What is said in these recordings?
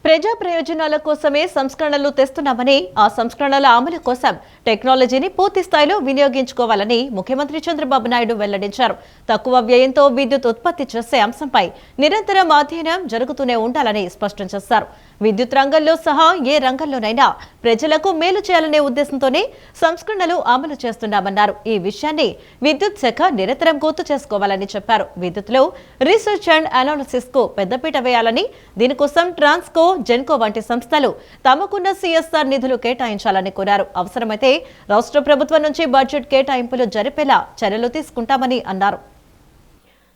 ప్రజా ప్రయోజనాల కోసమే సంస్కరణలు తెస్తున్నామని ఆ సంస్కరణల అమలు కోసం టెక్నాలజీని పూర్తి స్థాయిలో వినియోగించుకోవాలని ముఖ్యమంత్రి చంద్రబాబు నాయుడు వెల్లడించారు. తక్కువ వ్యయంతో విద్యుత్ ఉత్పత్తి చేసే అంశంపై నిరంతరం అధ్యయనం జరుగుతూనే ఉండాలని స్పష్టం చేశారు. విద్యుత్ రంగంలో సహా ఏ రంగంలోనైనా ప్రజలకు మేలు చేయాలనే ఉద్దేశంతోనే సంస్కరణలు అమలు చేస్తున్నామన్నారు. ఈ విషయాన్ని విద్యుత్ శాఖ నిరంతరం గుర్తు చేసుకోవాలని చెప్పారు. విద్యుత్లో రీసెర్చ్ అండ్ అనాలిసిస్ కు పెద్దపీట వేయాలని, దీనికోసం ట్రాన్స్కో, జెన్కో వంటి సంస్థలు తమకున్న సిఎస్ఆర్ నిధులు కేటాయించాలని కోరారు. అవసరమైతే రాష్ట్ర ప్రభుత్వం నుంచి బడ్జెట్ కేటాయింపులు జరిపేలా చర్యలు తీసుకుంటామని అన్నారు.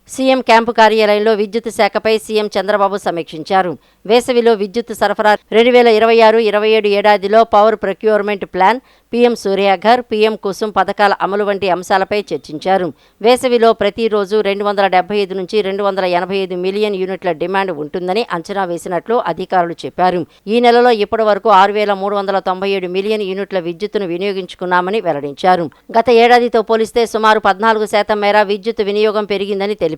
సీఎం క్యాంపు కార్యాలయంలో విద్యుత్ శాఖపై సీఎం చంద్రబాబు సమీక్షించారు. వేసవిలో విద్యుత్ సరఫరా 2026-27 ఏడాదిలో power procurement plan, PM Surya Ghar, PM Kusum పథకాల అమలు వంటి అంశాలపై చర్చించారు. వేసవిలో ప్రతిరోజు 275 నుంచి 285 మిలియన్ యూనిట్ల డిమాండ్ ఉంటుందని అంచనా వేసినట్లు అధికారులు చెప్పారు. ఈ నెలలో ఇప్పటి వరకు 6,397 మిలియన్ యూనిట్ల విద్యుత్తును వినియోగించుకున్నామని వెల్లడించారు. గత ఏడాదితో పోలిస్తే సుమారు 14% మేర విద్యుత్ వినియోగం పెరిగిందని తెలిపారు.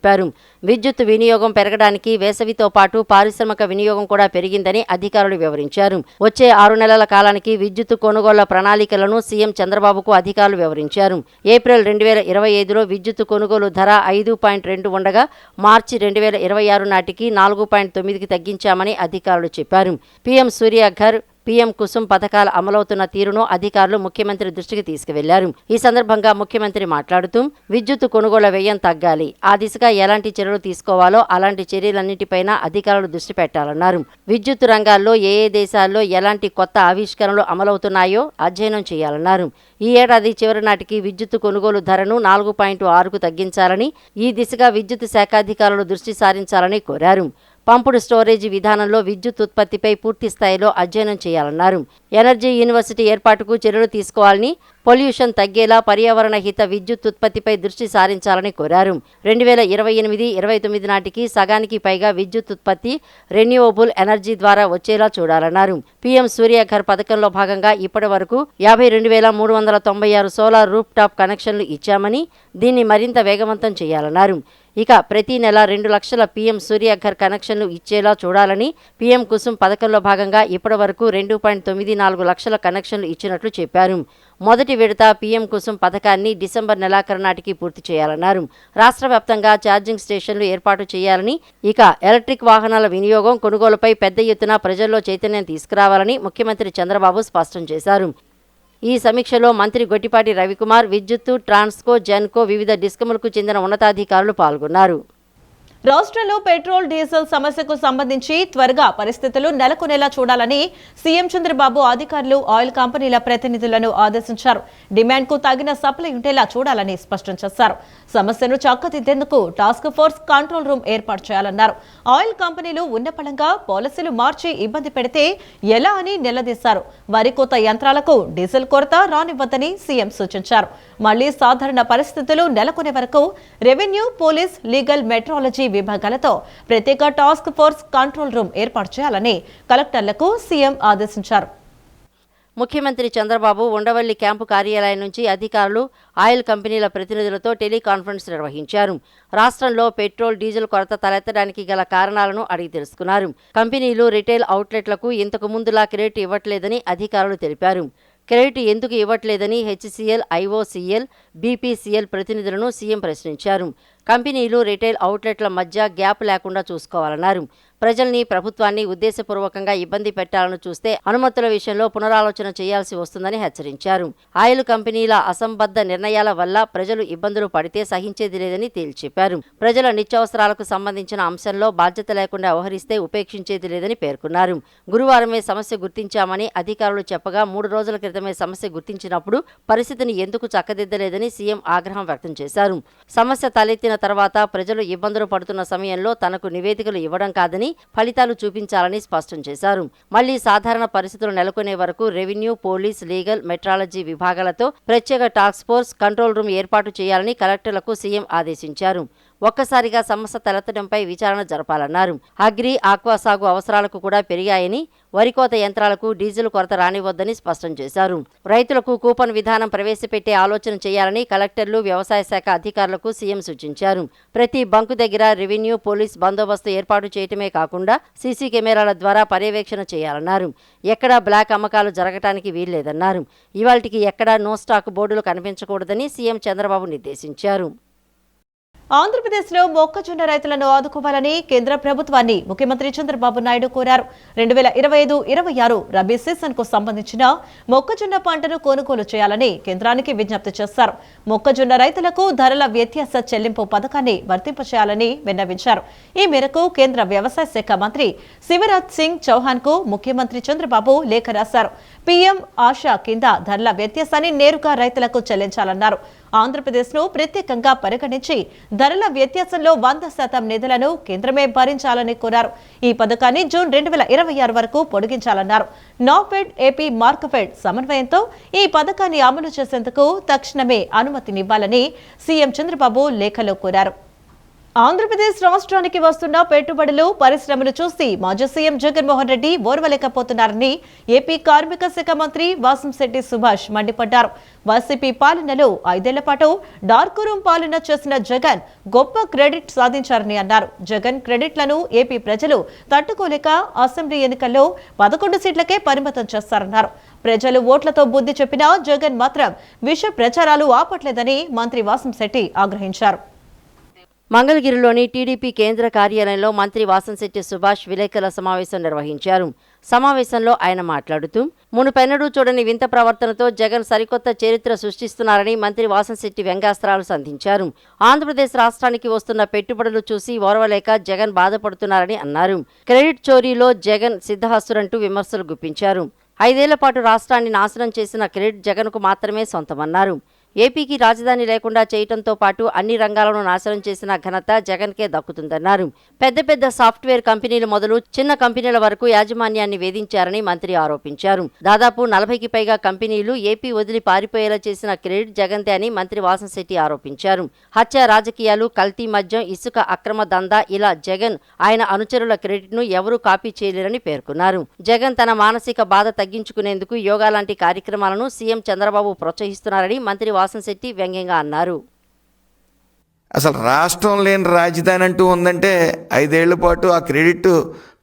విద్యుత్ వినియోగం పెరగడానికి వేసవితో పాటు పారిశ్రామిక వినియోగం కూడా పెరిగిందని అధికారులు వివరించారు. వచ్చే 6 నెలల కాలానికి విద్యుత్ కొనుగోళ్ల ప్రణాళికలను సీఎం చంద్రబాబుకు అధికారులు వివరించారు. ఏప్రిల్ 2025లో విద్యుత్ కొనుగోలు ధర 5.2 ఉండగా మార్చి 2026 నాటికి 4.9కి తగ్గించామని అధికారులు చెప్పారు. పీఎం సూర్యాఘర్, పీఎం కుసుమ్ పథకాల అమలవుతున్న తీరును అధికారులు ముఖ్యమంత్రి దృష్టికి తీసుకువెళ్లారు. ఈ సందర్భంగా ముఖ్యమంత్రి మాట్లాడుతూ విద్యుత్ కొనుగోళ్ల వ్యయం తగ్గాలి, ఆ దిశగా ఎలాంటి చర్యలు తీసుకోవాలో అలాంటి చర్యలన్నింటిపైన అధికారులు దృష్టి పెట్టాలన్నారు. విద్యుత్ రంగాల్లో ఏ దేశాల్లో ఎలాంటి కొత్త ఆవిష్కరణలు అమలవుతున్నాయో అధ్యయనం చేయాలన్నారు. ఈ ఏడాది చివరి నాటికి విద్యుత్ కొనుగోలు ధరను 4.6కు తగ్గించాలని, ఈ దిశగా విద్యుత్ శాఖాధికారులు దృష్టి సారించాలని కోరారు. పంపుడు స్టోరేజీ విధానంలో విద్యుత్ ఉత్పత్తిపై పూర్తి స్థాయిలో అధ్యయనం చేయాలన్నారు. ఎనర్జీ యూనివర్సిటీ ఏర్పాటుకు చర్యలు తీసుకోవాలని, పొల్యూషన్ తగ్గేలా పర్యావరణ హిత విద్యుత్ ఉత్పత్తిపై దృష్టి సారించాలని కోరారు. 2028-29 నాటికి సగానికి పైగా విద్యుత్ ఉత్పత్తి రెన్యూవబుల్ ఎనర్జీ ద్వారా వచ్చేలా చూడాలన్నారు. పీఎం సూర్యాఘర్ పథకంలో భాగంగా ఇప్పటి వరకు 52,396 సోలార్ రూఫ్ టాప్ కనెక్షన్లు ఇచ్చామని, దీన్ని మరింత వేగవంతం చేయాలన్నారు. ఇక ప్రతి నెల 2 లక్షల పీఎం సూర్యాఘర్ కనెక్షన్లు ఇచ్చేలా చూడాలని, పీఎం కుసుమ్ పథకంలో భాగంగా ఇప్పటి వరకు 2.94 లక్షల కనెక్షన్లు ఇచ్చినట్లు చెప్పారు. మొదటి విడత పీఎం కుసుమ్ పథకాన్ని డిసెంబర్ నెలాఖరు నాటికి పూర్తి చేయాలన్నారు. రాష్ట్ర వ్యాప్తంగా ఛార్జింగ్ స్టేషన్లు ఏర్పాటు చేయాలని, ఇక ఎలక్ట్రిక్ వాహనాల వినియోగం, కొనుగోలుపై పెద్ద ఎత్తున ప్రజల్లో చైతన్యం తీసుకురావాలని ముఖ్యమంత్రి చంద్రబాబు స్పష్టం చేశారు. ఈ సమీక్షలో మంత్రి గొట్టిపాటి రవికుమార్, విద్యుత్తు, ట్రాన్స్కో, జెన్కో, వివిధ డిస్కములకు చెందిన ఉన్నతాధికారులు పాల్గొన్నారు. రాష్ట్రంలో పెట్రోల్, డీజిల్ సమస్యకు సంబంధించి త్వరగా పరిస్థితులు నెలకొనేలా చూడాలని సీఎం చంద్రబాబు అధికారులు, ఆయిల్ కంపెనీల ప్రతినిధులను ఆదేశించారు. డిమాండ్ కు తగిన సప్లై ఉండేలా చూడాలని స్పష్టం చేశారు. సమస్యను చక్కదిద్దేందుకు టాస్క్ ఫోర్స్, కంట్రోల్ రూమ్ ఏర్పాటు చేయాలన్నారు. ఆయిల్ కంపెనీలు ఉన్నపళంగా పాలసీలు మార్చి ఇబ్బంది పెడితే ఎలా అని నిలదీశారు. వరి కోత యంత్రాలకు డీజిల్ కొరత రానివ్వద్దని సీఎం సూచించారు. మళ్లీ సాధారణ పరిస్థితులు నెలకొనే వరకు రెవెన్యూ, పోలీస్, లీగల్, మెట్రాలజీ విభాగాలతో ప్రత్యేక టాస్క్ ఫోర్స్, కంట్రోల్ రూమ్ ఏర్పాటు చేయాలని కలెక్టర్లకు సీఎం ఆదేశించారు. ముఖ్యమంత్రి చంద్రబాబు ఉండవల్లి క్యాంపు కార్యాలయం నుంచి అధికారులు, ఆయిల్ కంపెనీల ప్రతినిధులతో టెలికాన్ఫరెన్స్ నిర్వహించారు. రాష్ట్రంలో పెట్రోల్, డీజిల్ కొరత తలెత్తడానికి గల కారణాలను అడిగి తెలుసుకున్నారు. కంపెనీలు, రిటైల్ అవుట్లెట్లకు ఇంతకు ముందులా క్రెడిట్ ఇవ్వట్లేదని అధికారులు తెలిపారు. క్రెడిట్ ఎందుకు ఇవ్వట్లేదని హెచ్సిఎల్, ఐఓసిఎల్, బీపీసీఎల్ ప్రతినిధులను సీఎం ప్రశ్నించారు. కంపెనీలు, రిటైల్ అవుట్లెట్ల మధ్య గ్యాప్ లేకుండా చూసుకోవాలన్నారు. ప్రజల్ని, ప్రభుత్వాన్ని ఉద్దేశపూర్వకంగా ఇబ్బంది పెట్టాలని చూస్తే అనుమతుల విషయంలో పునరాలోచన చేయాల్సి వస్తుందని హెచ్చరించారు. ఆయిల్ కంపెనీల అసంబద్ధ నిర్ణయాల వల్ల ప్రజలు ఇబ్బందులు పడితే సహించేది లేదని తేల్చెప్పారు. ప్రజల నిత్యావసరాలకు సంబంధించిన అంశంలో బాధ్యత లేకుండా వ్యవహరిస్తే ఉపేక్షించేది లేదని పేర్కొన్నారు. గురువారమే సమస్య గుర్తించామని అధికారులు చెప్పగా 3 రోజుల క్రితమే సమస్య గుర్తించినప్పుడు పరిస్థితిని ఎందుకు చక్కదిద్దలేదని సీఎం ఆగ్రహం వ్యక్తం చేశారు. సమస్య తలెత్తిన తర్వాత ప్రజలు ఇబ్బందులు పడుతున్న సమయంలో తనకు నివేదికలు ఇవ్వడం కాదని, ఫలితాలు చూపించాలని స్పష్టం చేశారు. మళ్లీ సాధారణ పరిస్థితులు నెలకొనే వరకు రెవెన్యూ, పోలీస్, లీగల్, మెట్రాలజీ విభాగాలతో ప్రత్యేక టాస్క్ ఫోర్స్, కంట్రోల్ రూమ్ ఏర్పాటు చేయాలని కలెక్టర్లకు సీఎం ఆదేశించారు. ఒక్కసారిగా సమస్య తలెత్తడంపై విచారణ జరపాలన్నారు. అగ్రి, ఆక్వా సాగు అవసరాలకు కూడా పెరిగాయని, వరి కోత యంత్రాలకు డీజిల్ కొరత రానివద్దని స్పష్టం చేశారు. రైతులకు కూపన్ విధానం ప్రవేశపెట్టే ఆలోచన చేయాలని కలెక్టర్లు, వ్యవసాయ శాఖ అధికారులకు సీఎం సూచించారు. ప్రతి బంకు దగ్గర రెవెన్యూ, పోలీస్ బందోబస్తు ఏర్పాటు చేయటమే కాకుండా సీసీ కెమెరాల ద్వారా పర్యవేక్షణ చేయాలన్నారు. ఎక్కడా బ్లాక్ అమ్మకాలు జరగటానికి వీల్లేదన్నారు. ఇవాల్టికి ఎక్కడా నో స్టాక్ బోర్డులు కనిపించకూడదని సీఎం చంద్రబాబు నిర్దేశించారు. ఆంధ్రప్రదేశ్లో మొక్కజొన్న రైతులను ఆదుకోవాలని కేంద్ర ప్రభుత్వాన్ని ముఖ్యమంత్రి చంద్రబాబు నాయుడు కోరారు. 2025-26 రబీ సీజన్కు సంబంధించిన మొక్కజొన్న పంటను కొనుగోలు చేయాలని కేంద్రానికి విజ్ఞప్తి చేశారు. మొక్కజొన్న రైతులకు ధరల వ్యత్యాస చెల్లింపు పథకాన్ని వర్తింపచేయాలని విన్నవించారు. ఈ మేరకు కేంద్ర వ్యవసాయ శాఖ మంత్రి శివరాజ్ సింగ్ చౌహాన్ కు ముఖ్యమంత్రి చంద్రబాబు లేఖ రాశారు. పీఎం ఆశా కింద ధరల వ్యత్యాసాన్ని నేరుగా రైతులకు చెల్లించాలన్నారు. ఆంధ్రప్రదేశ్ను ప్రత్యేకంగా పరిగణించి ధరల వ్యత్యాసంలో 100% నిధులను కేంద్రమే భరించాలని కోరారు. ఈ పథకాన్ని జూన్ 2026 వరకు పొడిగించాలన్నారు. నాఫెడ్, ఏపీ మార్క్ఫెడ్ సమన్వయంతో ఈ పథకాన్ని అమలు చేసేందుకు తక్షణమే అనుమతినివ్వాలని సీఎం చంద్రబాబు లేఖలో కోరారు. ఆంధ్రప్రదేశ్ రాష్ట్రానికి వస్తున్న పెట్టుబడులు, పరిశ్రమలు చూసి మాజీ సీఎం జగన్మోహన్ రెడ్డి ఓర్వలేకపోతున్నారని ఏపీ కార్మిక శాఖ మంత్రి వాసంశెట్టి సుభాష్ మండిపడ్డారు. వైసీపీ పాలనలో 5 ఏళ్ల పాటు డార్క్ రూమ్ పాలన చేసిన జగన్ గొప్ప క్రెడిట్ సాధించారని అన్నారు. జగన్ క్రెడిట్లను ఏపీ ప్రజలు తట్టుకోలేక అసెంబ్లీ ఎన్నికల్లో 11 సీట్లకే పరిమితం చేస్తారన్నారు. ప్రజలు ఓట్లతో బుద్ధి చెప్పినా జగన్ మాత్రం విష ప్రచారాలు ఆపట్లేదని మంత్రి వాసంశెట్టి ఆగ్రహించారు. మంగళగిరిలోని టీడీపీ కేంద్ర కార్యాలయంలో మంత్రి వాసంశెట్టి సుభాష్ విలేకరుల సమావేశం నిర్వహించారు. సమావేశంలో ఆయన మాట్లాడుతూ మునుపెన్నడూ చూడని వింత ప్రవర్తనతో జగన్ సరికొత్త చరిత్ర సృష్టిస్తున్నారని మంత్రి వాసంశెట్టి వ్యంగ్యాస్త్రాలు సంధించారు. ఆంధ్రప్రదేశ్ రాష్ట్రానికి వస్తున్న పెట్టుబడులు చూసి ఓర్వలేక జగన్ బాధపడుతున్నారని అన్నారు. క్రెడిట్ చోరీలో జగన్ సిద్ధహస్తురంటూ విమర్శలు గుప్పించారు. 5 ఏళ్ల పాటు రాష్ట్రాన్ని నాశనం చేసిన క్రెడిట్ జగన్కు మాత్రమే సొంతమన్నారు. ఏపీకి రాజధాని లేకుండా చేయటంతో పాటు అన్ని రంగాలను నాశనం చేసిన ఘనత జగన్కే దక్కుతుందన్నారు. పెద్ద పెద్ద సాఫ్ట్వేర్ కంపెనీలు మొదలు చిన్న కంపెనీల వరకు యాజమాన్యాన్ని వేధించారని మంత్రి ఆరోపించారు. దాదాపు 40కి పైగా కంపెనీలు ఏపీ వదిలి పారిపోయేలా చేసిన క్రెడిట్ జగన్దే అని మంత్రి వాసంశెట్టి ఆరోపించారు. హత్య రాజకీయాలు, కల్తీ మద్యం, ఇసుక అక్రమ దందా ఇలా జగన్, ఆయన అనుచరుల క్రెడిట్ను ఎవరూ కాపీ చేయలేరని పేర్కొన్నారు. జగన్ తన మానసిక బాధ తగ్గించుకునేందుకు యోగా లాంటి కార్యక్రమాలను సీఎం చంద్రబాబు ప్రోత్సహిస్తున్నారని మంత్రి వాసంశెట్టి వ్యంగ్యంగా అన్నారు. అసలు రాష్ట్రం లేని రాజధాని అంటూ ఉందంటే 5 ఏళ్ల పాటు ఆ క్రెడిట్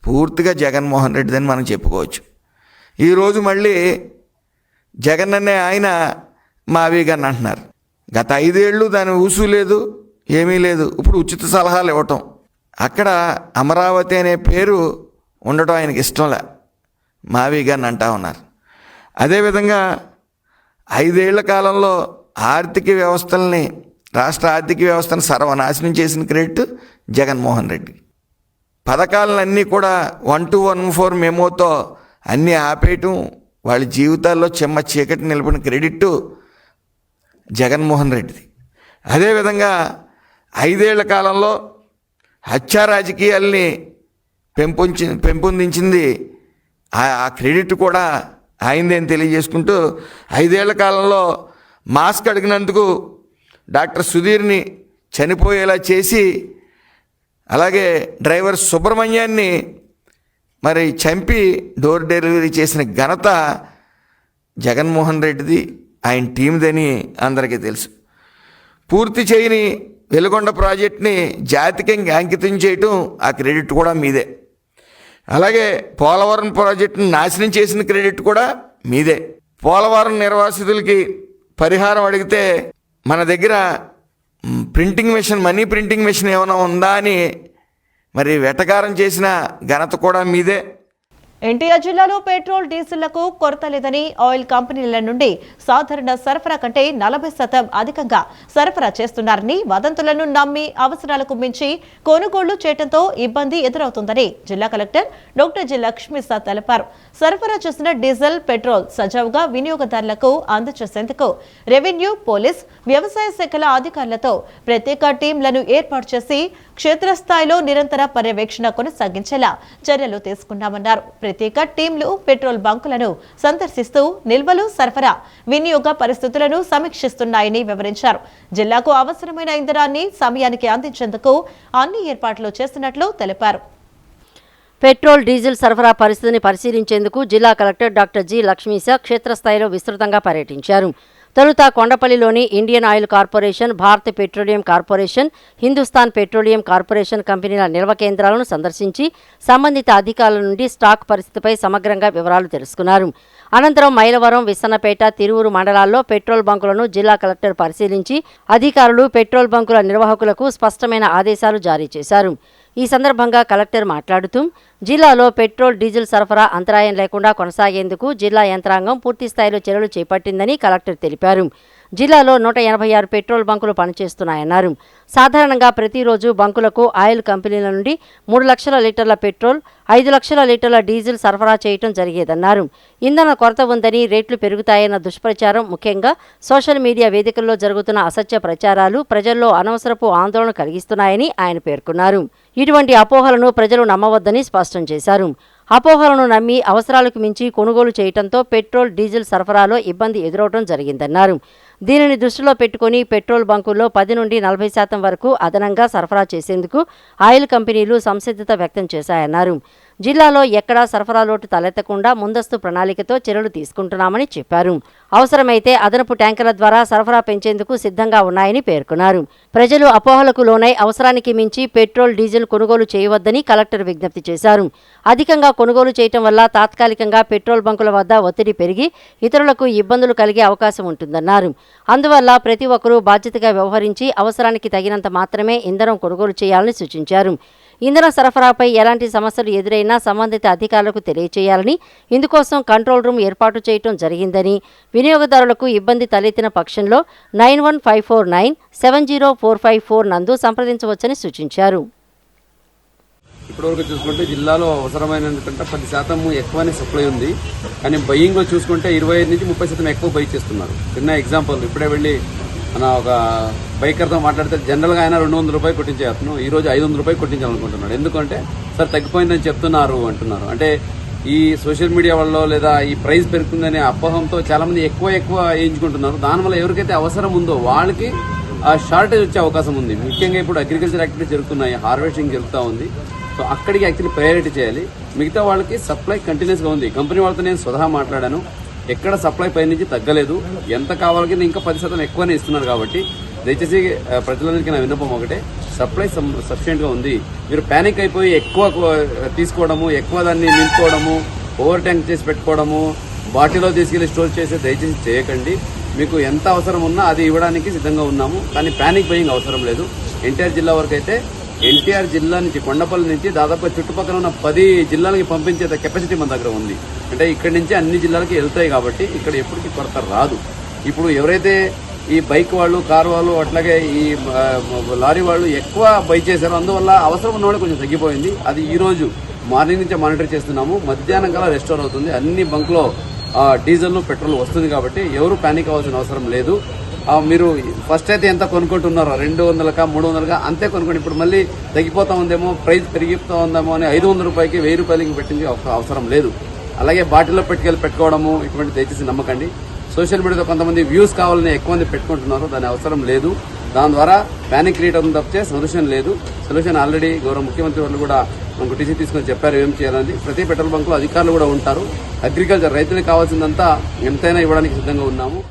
పూర్తిగా జగన్మోహన్ రెడ్డిదని మనం చెప్పుకోవచ్చు. ఈరోజు మళ్ళీ జగన్ అనే ఆయన మావి గారిని అంటున్నారు. గత 5 ఏళ్ళు దాని ఊసు లేదు, ఏమీ లేదు. ఇప్పుడు ఉచిత సలహాలు ఇవ్వటం, అక్కడ అమరావతి అనే పేరు ఉండటం ఆయనకి ఇష్టంలే, మావి గారిని అంటా ఉన్నారు. అదేవిధంగా 5 ఏళ్ల కాలంలో ఆర్థిక వ్యవస్థల్ని, రాష్ట్ర ఆర్థిక వ్యవస్థను సర్వనాశనం చేసిన క్రెడిట్ జగన్మోహన్ రెడ్డి. పథకాలన్నీ కూడా 1214 మెమోతో అన్నీ ఆపేయటం, వాళ్ళ జీవితాల్లో చెమ్మ చీకటి నిలబడిన క్రెడిట్ జగన్మోహన్ రెడ్డిది. అదేవిధంగా 5 ఏళ్ల కాలంలో హత్యా రాజకీయాల్ని పెంపొందించింది ఆ క్రెడిట్ కూడా అయిందని తెలియజేసుకుంటూ 5 ఏళ్ల కాలంలో మాస్క్ అడిగినందుకు డాక్టర్ సుధీర్ని చనిపోయేలా చేసి, అలాగే డ్రైవర్ సుబ్రహ్మణ్యాన్ని మరి చంపి డోర్ డెలివరీ చేసిన ఘనత జగన్మోహన్ రెడ్డిది, ఆయన టీందని అందరికీ తెలుసు. పూర్తి చేయని వెలుగొండ ప్రాజెక్ట్ని జాతికి అంకితం చేయటం ఆ క్రెడిట్ కూడా మీదే. అలాగే పోలవరం ప్రాజెక్టును నాశనం చేసిన క్రెడిట్ కూడా మీదే. పోలవరం నిర్వాసితులకి పరిహారం అడిగితే మన దగ్గర మనీ ప్రింటింగ్ మెషిన్ ఏమైనా ఉందా అని మరి వెటకారం చేసిన ఘనత కూడా మీదే. ఎన్టీఆర్ జిల్లాలో పెట్రోల్, డీజిల్లకు కొరత లేదని ఆయిల్ కంపెనీల నుండి సాధారణ సరఫరా కంటే 40% అధికంగా సరఫరా చేస్తున్నారని, వదంతులను నమ్మి అవసరాలకు మించి కొనుగోళ్లు చేయడంతో ఇబ్బంది ఎదురవుతుందని జిల్లా కలెక్టర్ డాక్టర్ జి లక్ష్మీసా తెలిపారు. సరఫరా చేసిన డీజిల్, పెట్రోల్ సజావుగా వినియోగదారులకు అందజేసేందుకు రెవెన్యూ, పోలీస్, వ్యవసాయ శాఖల అధికారులతో ప్రత్యేక టీంలను ఏర్పాటు చేసి క్షేత్రస్థాయిలో నిరంతర పర్యవేక్షణ కొనసాగించేలా చర్యలు తీసుకున్నామన్నారు. ప్రత్యేక టీంలు పెట్రోల్ బంకులను సందర్శిస్తూ నిల్వలు, సరఫరా, వినియోగ పరిస్థితులను సమీక్షిస్తున్నాయని వివరించారు. జిల్లాకు అవసరమైన ఇంధనాన్ని సమయానికి అందించేందుకు అన్ని ఏర్పాట్లు చేస్తున్నట్లు తెలిపారు. పెట్రోల్, డీజిల్ సరఫరా పరిస్థితిని పరిశీలించేందుకు జిల్లా కలెక్టర్ డాక్టర్ జి. లక్ష్మీశ క్షేత్రస్థాయిలో విస్తృతంగా పర్యటించారు. తొలుత కొండపల్లిలోని Indian Oil Corporation, Bharat Petroleum Corporation, Hindustan Petroleum Corporation కంపెనీల నిల్వ కేంద్రాలను సందర్శించి సంబంధిత అధికారుల నుండి స్టాక్ పరిస్థితిపై సమగ్రంగా వివరాలు తెలుసుకున్నారు. అనంతరం మైలవరం, విసన్నపేట, తిరువురు మండలాల్లో పెట్రోల్ బంకులను జిల్లా కలెక్టర్ పరిశీలించి అధికారులు, పెట్రోల్ బంకుల నిర్వాహకులకు స్పష్టమైన ఆదేశాలు జారీ చేశారు. ఈ సందర్భంగా కలెక్టర్ మాట్లాడుతూ జిల్లాలో పెట్రోల్, డీజిల్ సరఫరా అంతరాయం లేకుండా కొనసాగేందుకు జిల్లా యంత్రాంగం పూర్తిస్థాయిలో చర్యలు చేపట్టిందని కలెక్టర్ తెలిపారు. జిల్లాలో 186 పెట్రోల్ బంకులు పనిచేస్తున్నాయన్నారు. సాధారణంగా ప్రతిరోజు బంకులకు ఆయిల్ కంపెనీల నుండి 3 లక్షల లీటర్ల పెట్రోల్, 5 లక్షల లీటర్ల డీజిల్ సరఫరా చేయడం జరిగేదన్నారు. ఇంధన కొరత ఉందని, రేట్లు పెరుగుతాయన్న దుష్ప్రచారం, ముఖ్యంగా సోషల్ మీడియా వేదికల్లో జరుగుతున్న అసత్య ప్రచారాలు ప్రజల్లో అనవసరపు ఆందోళన కలిగిస్తున్నాయని ఆయన పేర్కొన్నారు. ఇటువంటి అపోహలను ప్రజలు నమ్మవద్దని స్పష్టం చేశారు. అపోహలను నమ్మి అవసరాలకు మించి కొనుగోలు చేయడంతో పెట్రోల్, డీజిల్ సరఫరాలో ఇబ్బంది ఎదురవడం జరిగిందన్నారు. దీనిని దృష్టిలో పెట్టుకుని పెట్రోల్ బంకుల్లో 10 నుండి 40% వరకు అదనంగా సరఫరా చేసేందుకు ఆయిల్ కంపెనీలు సంసిద్ధత వ్యక్తం చేశాయన్నారు. జిల్లాలో ఎక్కడా సరఫరా లోటు తలెత్తకుండా ముందస్తు ప్రణాళికతో చర్యలు తీసుకుంటున్నామని చెప్పారు. అవసరమైతే అదనపు ట్యాంకర్ల ద్వారా సరఫరా పెంచేందుకు సిద్ధంగా ఉన్నాయని పేర్కొన్నారు. ప్రజలు అపోహలకు లోనై అవసరానికి మించి పెట్రోల్, డీజిల్ కొనుగోలు చేయవద్దని కలెక్టర్ విజ్ఞప్తి చేశారు. అధికంగా కొనుగోలు చేయటం వల్ల తాత్కాలికంగా పెట్రోల్ బంకుల వద్ద ఒత్తిడి పెరిగి ఇతరులకు ఇబ్బందులు కలిగే అవకాశం ఉంటుందన్నారు. అందువల్ల ప్రతి ఒక్కరూ బాధ్యతగా వ్యవహరించి అవసరానికి తగినంత మాత్రమే ఇంధనం కొనుగోలు చేయాలని సూచించారు. ఇంధన సరఫరాపై ఎలాంటి సమస్యలు ఎదురైనా సంబంధిత అధికారులకు తెలియచేయాలని, ఇందుకోసం కంట్రోల్ రూమ్ ఏర్పాటు చేయడం జరిగిందని, వినియోగదారులకు ఇబ్బంది తలెత్తిన పక్షంలో 9154970454 70454 నందు సంప్రదించవచ్చని సూచించారు. ఇప్పటివరకు చూసుకుంటే జిల్లాలో అవసరమైనందుకంటే 10% ఎక్కువనే సప్లై ఉంది. కానీ బయ్యింగ్లో చూసుకుంటే 25 నుంచి 30% ఎక్కువ బై చేస్తున్నారు. చిన్న ఎగ్జాంపుల్, ఇప్పుడే వెళ్ళి మన ఒక బైకర్తో మాట్లాడితే జనరల్గా ఆయన 200 రూపాయలు కొట్టించే అతను ఈరోజు 500 రూపాయలు కొట్టించాలనుకుంటున్నాడు. ఎందుకంటే సార్ తగ్గిపోయిందని చెప్తున్నారు అంటున్నారు. అంటే ఈ సోషల్ మీడియా వల్ల లేదా ఈ ప్రైస్ పెరుగుతుందనే అపోహంతో చాలా మంది ఎక్కువ వేయించుకుంటున్నారు. దానివల్ల ఎవరికైతే అవసరం ఉందో వాళ్ళకి షార్టేజ్ వచ్చే అవకాశం ఉంది. ముఖ్యంగా ఇప్పుడు అగ్రికల్చర్ యాక్టివిటీస్ జరుగుతున్నాయి, హార్వెస్టింగ్ జరుగుతూ ఉంది. సో అక్కడికి యాక్చువల్లీ ప్రయారిటీ చేయాలి. మిగతా వాళ్ళకి సప్లై కంటిన్యూస్గా ఉంది. కంపెనీ వాళ్ళతో నేను స్వతహా మాట్లాడాను, ఎక్కడ సప్లై పై నుంచి తగ్గలేదు. ఎంత కావాలకి ఇంకా 10% ఎక్కువనే ఇస్తున్నారు. కాబట్టి దయచేసి ప్రజలందరికీ నా విన్నపం ఒకటే, సప్లై సఫిషియెంట్గా ఉంది. మీరు ప్యానిక్ అయిపోయి ఎక్కువ తీసుకోవడము, ఎక్కువ దాన్ని నింపుకోవడము, ఓవర్ ట్యాంక్ చేసి పెట్టుకోవడము, బాటిల్లో తీసుకెళ్లి స్టోర్ చేసి దయచేసి చేయకండి. మీకు ఎంత అవసరం ఉన్నా అది ఇవ్వడానికి సిద్ధంగా ఉన్నాము. కానీ ప్యానిక్ బయింగ్ అవసరం లేదు. ఎన్టీఆర్ జిల్లా వరకు అయితే ఎన్టీఆర్ జిల్లా నుంచి, కొండపల్లి నుంచి దాదాపు చుట్టుపక్కల ఉన్న 10 జిల్లాలకి పంపించే కెపాసిటీ మన దగ్గర ఉంది. అంటే ఇక్కడి నుంచి అన్ని జిల్లాలకి వెళ్తాయి కాబట్టి ఇక్కడ ఎప్పటికీ కొరత రాదు. ఇప్పుడు ఎవరైతే ఈ బైక్ వాళ్ళు, కారు వాళ్ళు, అట్లాగే ఈ లారీ వాళ్ళు ఎక్కువ బై చేశారో అందువల్ల అవసరం ఉన్న వాళ్ళు కొంచెం తగ్గిపోయింది. అది ఈ రోజు మార్నింగ్ నుంచే మానిటర్ చేస్తున్నాము. మధ్యాహ్నం కల్లా రెస్టోర్ అవుతుంది. అన్ని బంక్లో డీజిల్, పెట్రోల్ వస్తుంది కాబట్టి ఎవరు ప్యానిక్ అవ్వాల్సిన అవసరం లేదు. మీరు ఫస్ట్ అయితే ఎంత కొనుక్కుంటున్నారో 200కా 300కా అంతే కొనుక్కోండి. ఇప్పుడు మళ్ళీ తగ్గిపోతా ఉందేమో, ప్రైస్ పెరిగిపోతా ఉందేమో అని 500 రూపాయలకి 1000 రూపాయలకి పెట్టింది అవసరం లేదు. అలాగే బాటిల్లో పెట్టుకోవడము ఇటువంటి దయచేసి నమ్మకండి. సోషల్ మీడియాలో కొంతమంది వ్యూస్ కావాలని ఎక్కువ మంది పెట్టుకుంటున్నారు, దాని అవసరం లేదు. దాని ద్వారా ప్యానిక్ క్రియేట్ అవుతుంది తప్పితే సొల్యూషన్ లేదు. సొల్యూషన్ ఆల్రెడీ గౌరవ ముఖ్యమంత్రి వాళ్ళు కూడా మనకు టీసీ తీసుకొని చెప్పారు ఏం చేయాలని. ప్రతి పెట్రోల్ బంకులో అధికారులు కూడా ఉంటారు. అగ్రికల్చర్ రైతులకు కావాల్సిందంతా ఎంతైనా ఇవ్వడానికి సిద్ధంగా ఉన్నాము.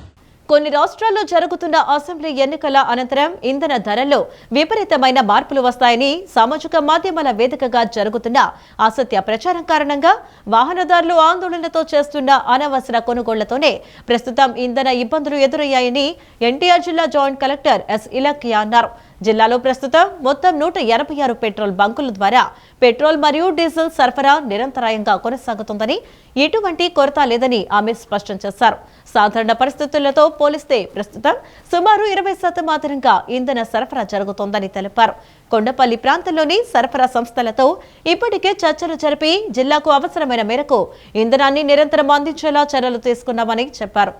కొన్ని రాష్ట్రాల్లో జరుగుతున్న అసెంబ్లీ ఎన్నికల అనంతరం ఇంధన ధరల్లో విపరీతమైన మార్పులు వస్తాయని సామాజిక మాధ్యమాల వేదికగా జరుగుతున్న అసత్య ప్రచారం కారణంగా వాహనదారులు ఆందోళనతో చేస్తున్న అనవసర కొనుగోళ్లతోనే ప్రస్తుతం ఇంధన ఇబ్బందులు ఎదురయ్యాయని ఎన్టీఆర్ జిల్లా జాయింట్ కలెక్టర్ ఎస్. ఇలక్కియా అన్నారు. జిల్లాలో ప్రస్తుతం మొత్తం 186 పెట్రోల్ బంకుల ద్వారా పెట్రోల్ మరియు డీజిల్ సరఫరా నిరంతరాయంగా కొనసాగుతుందని, ఎటువంటి కొరత లేదని ఆమె స్పష్టం చేశారు. సాధారణ పరిస్థితులతో పోలిస్తే ప్రస్తుతం సుమారు 20% మాత్రంగా ఇంధన సరఫరా జరుగుతోందని తెలిపారు. కొండపల్లి ప్రాంతంలోని సరఫరా సంస్థలతో ఇప్పటికే చర్చలు జరిపి జిల్లాకు అవసరమైన మేరకు ఇంధనాన్ని నిరంతరం అందించేలా చర్యలు తీసుకున్నామని చెప్పారు.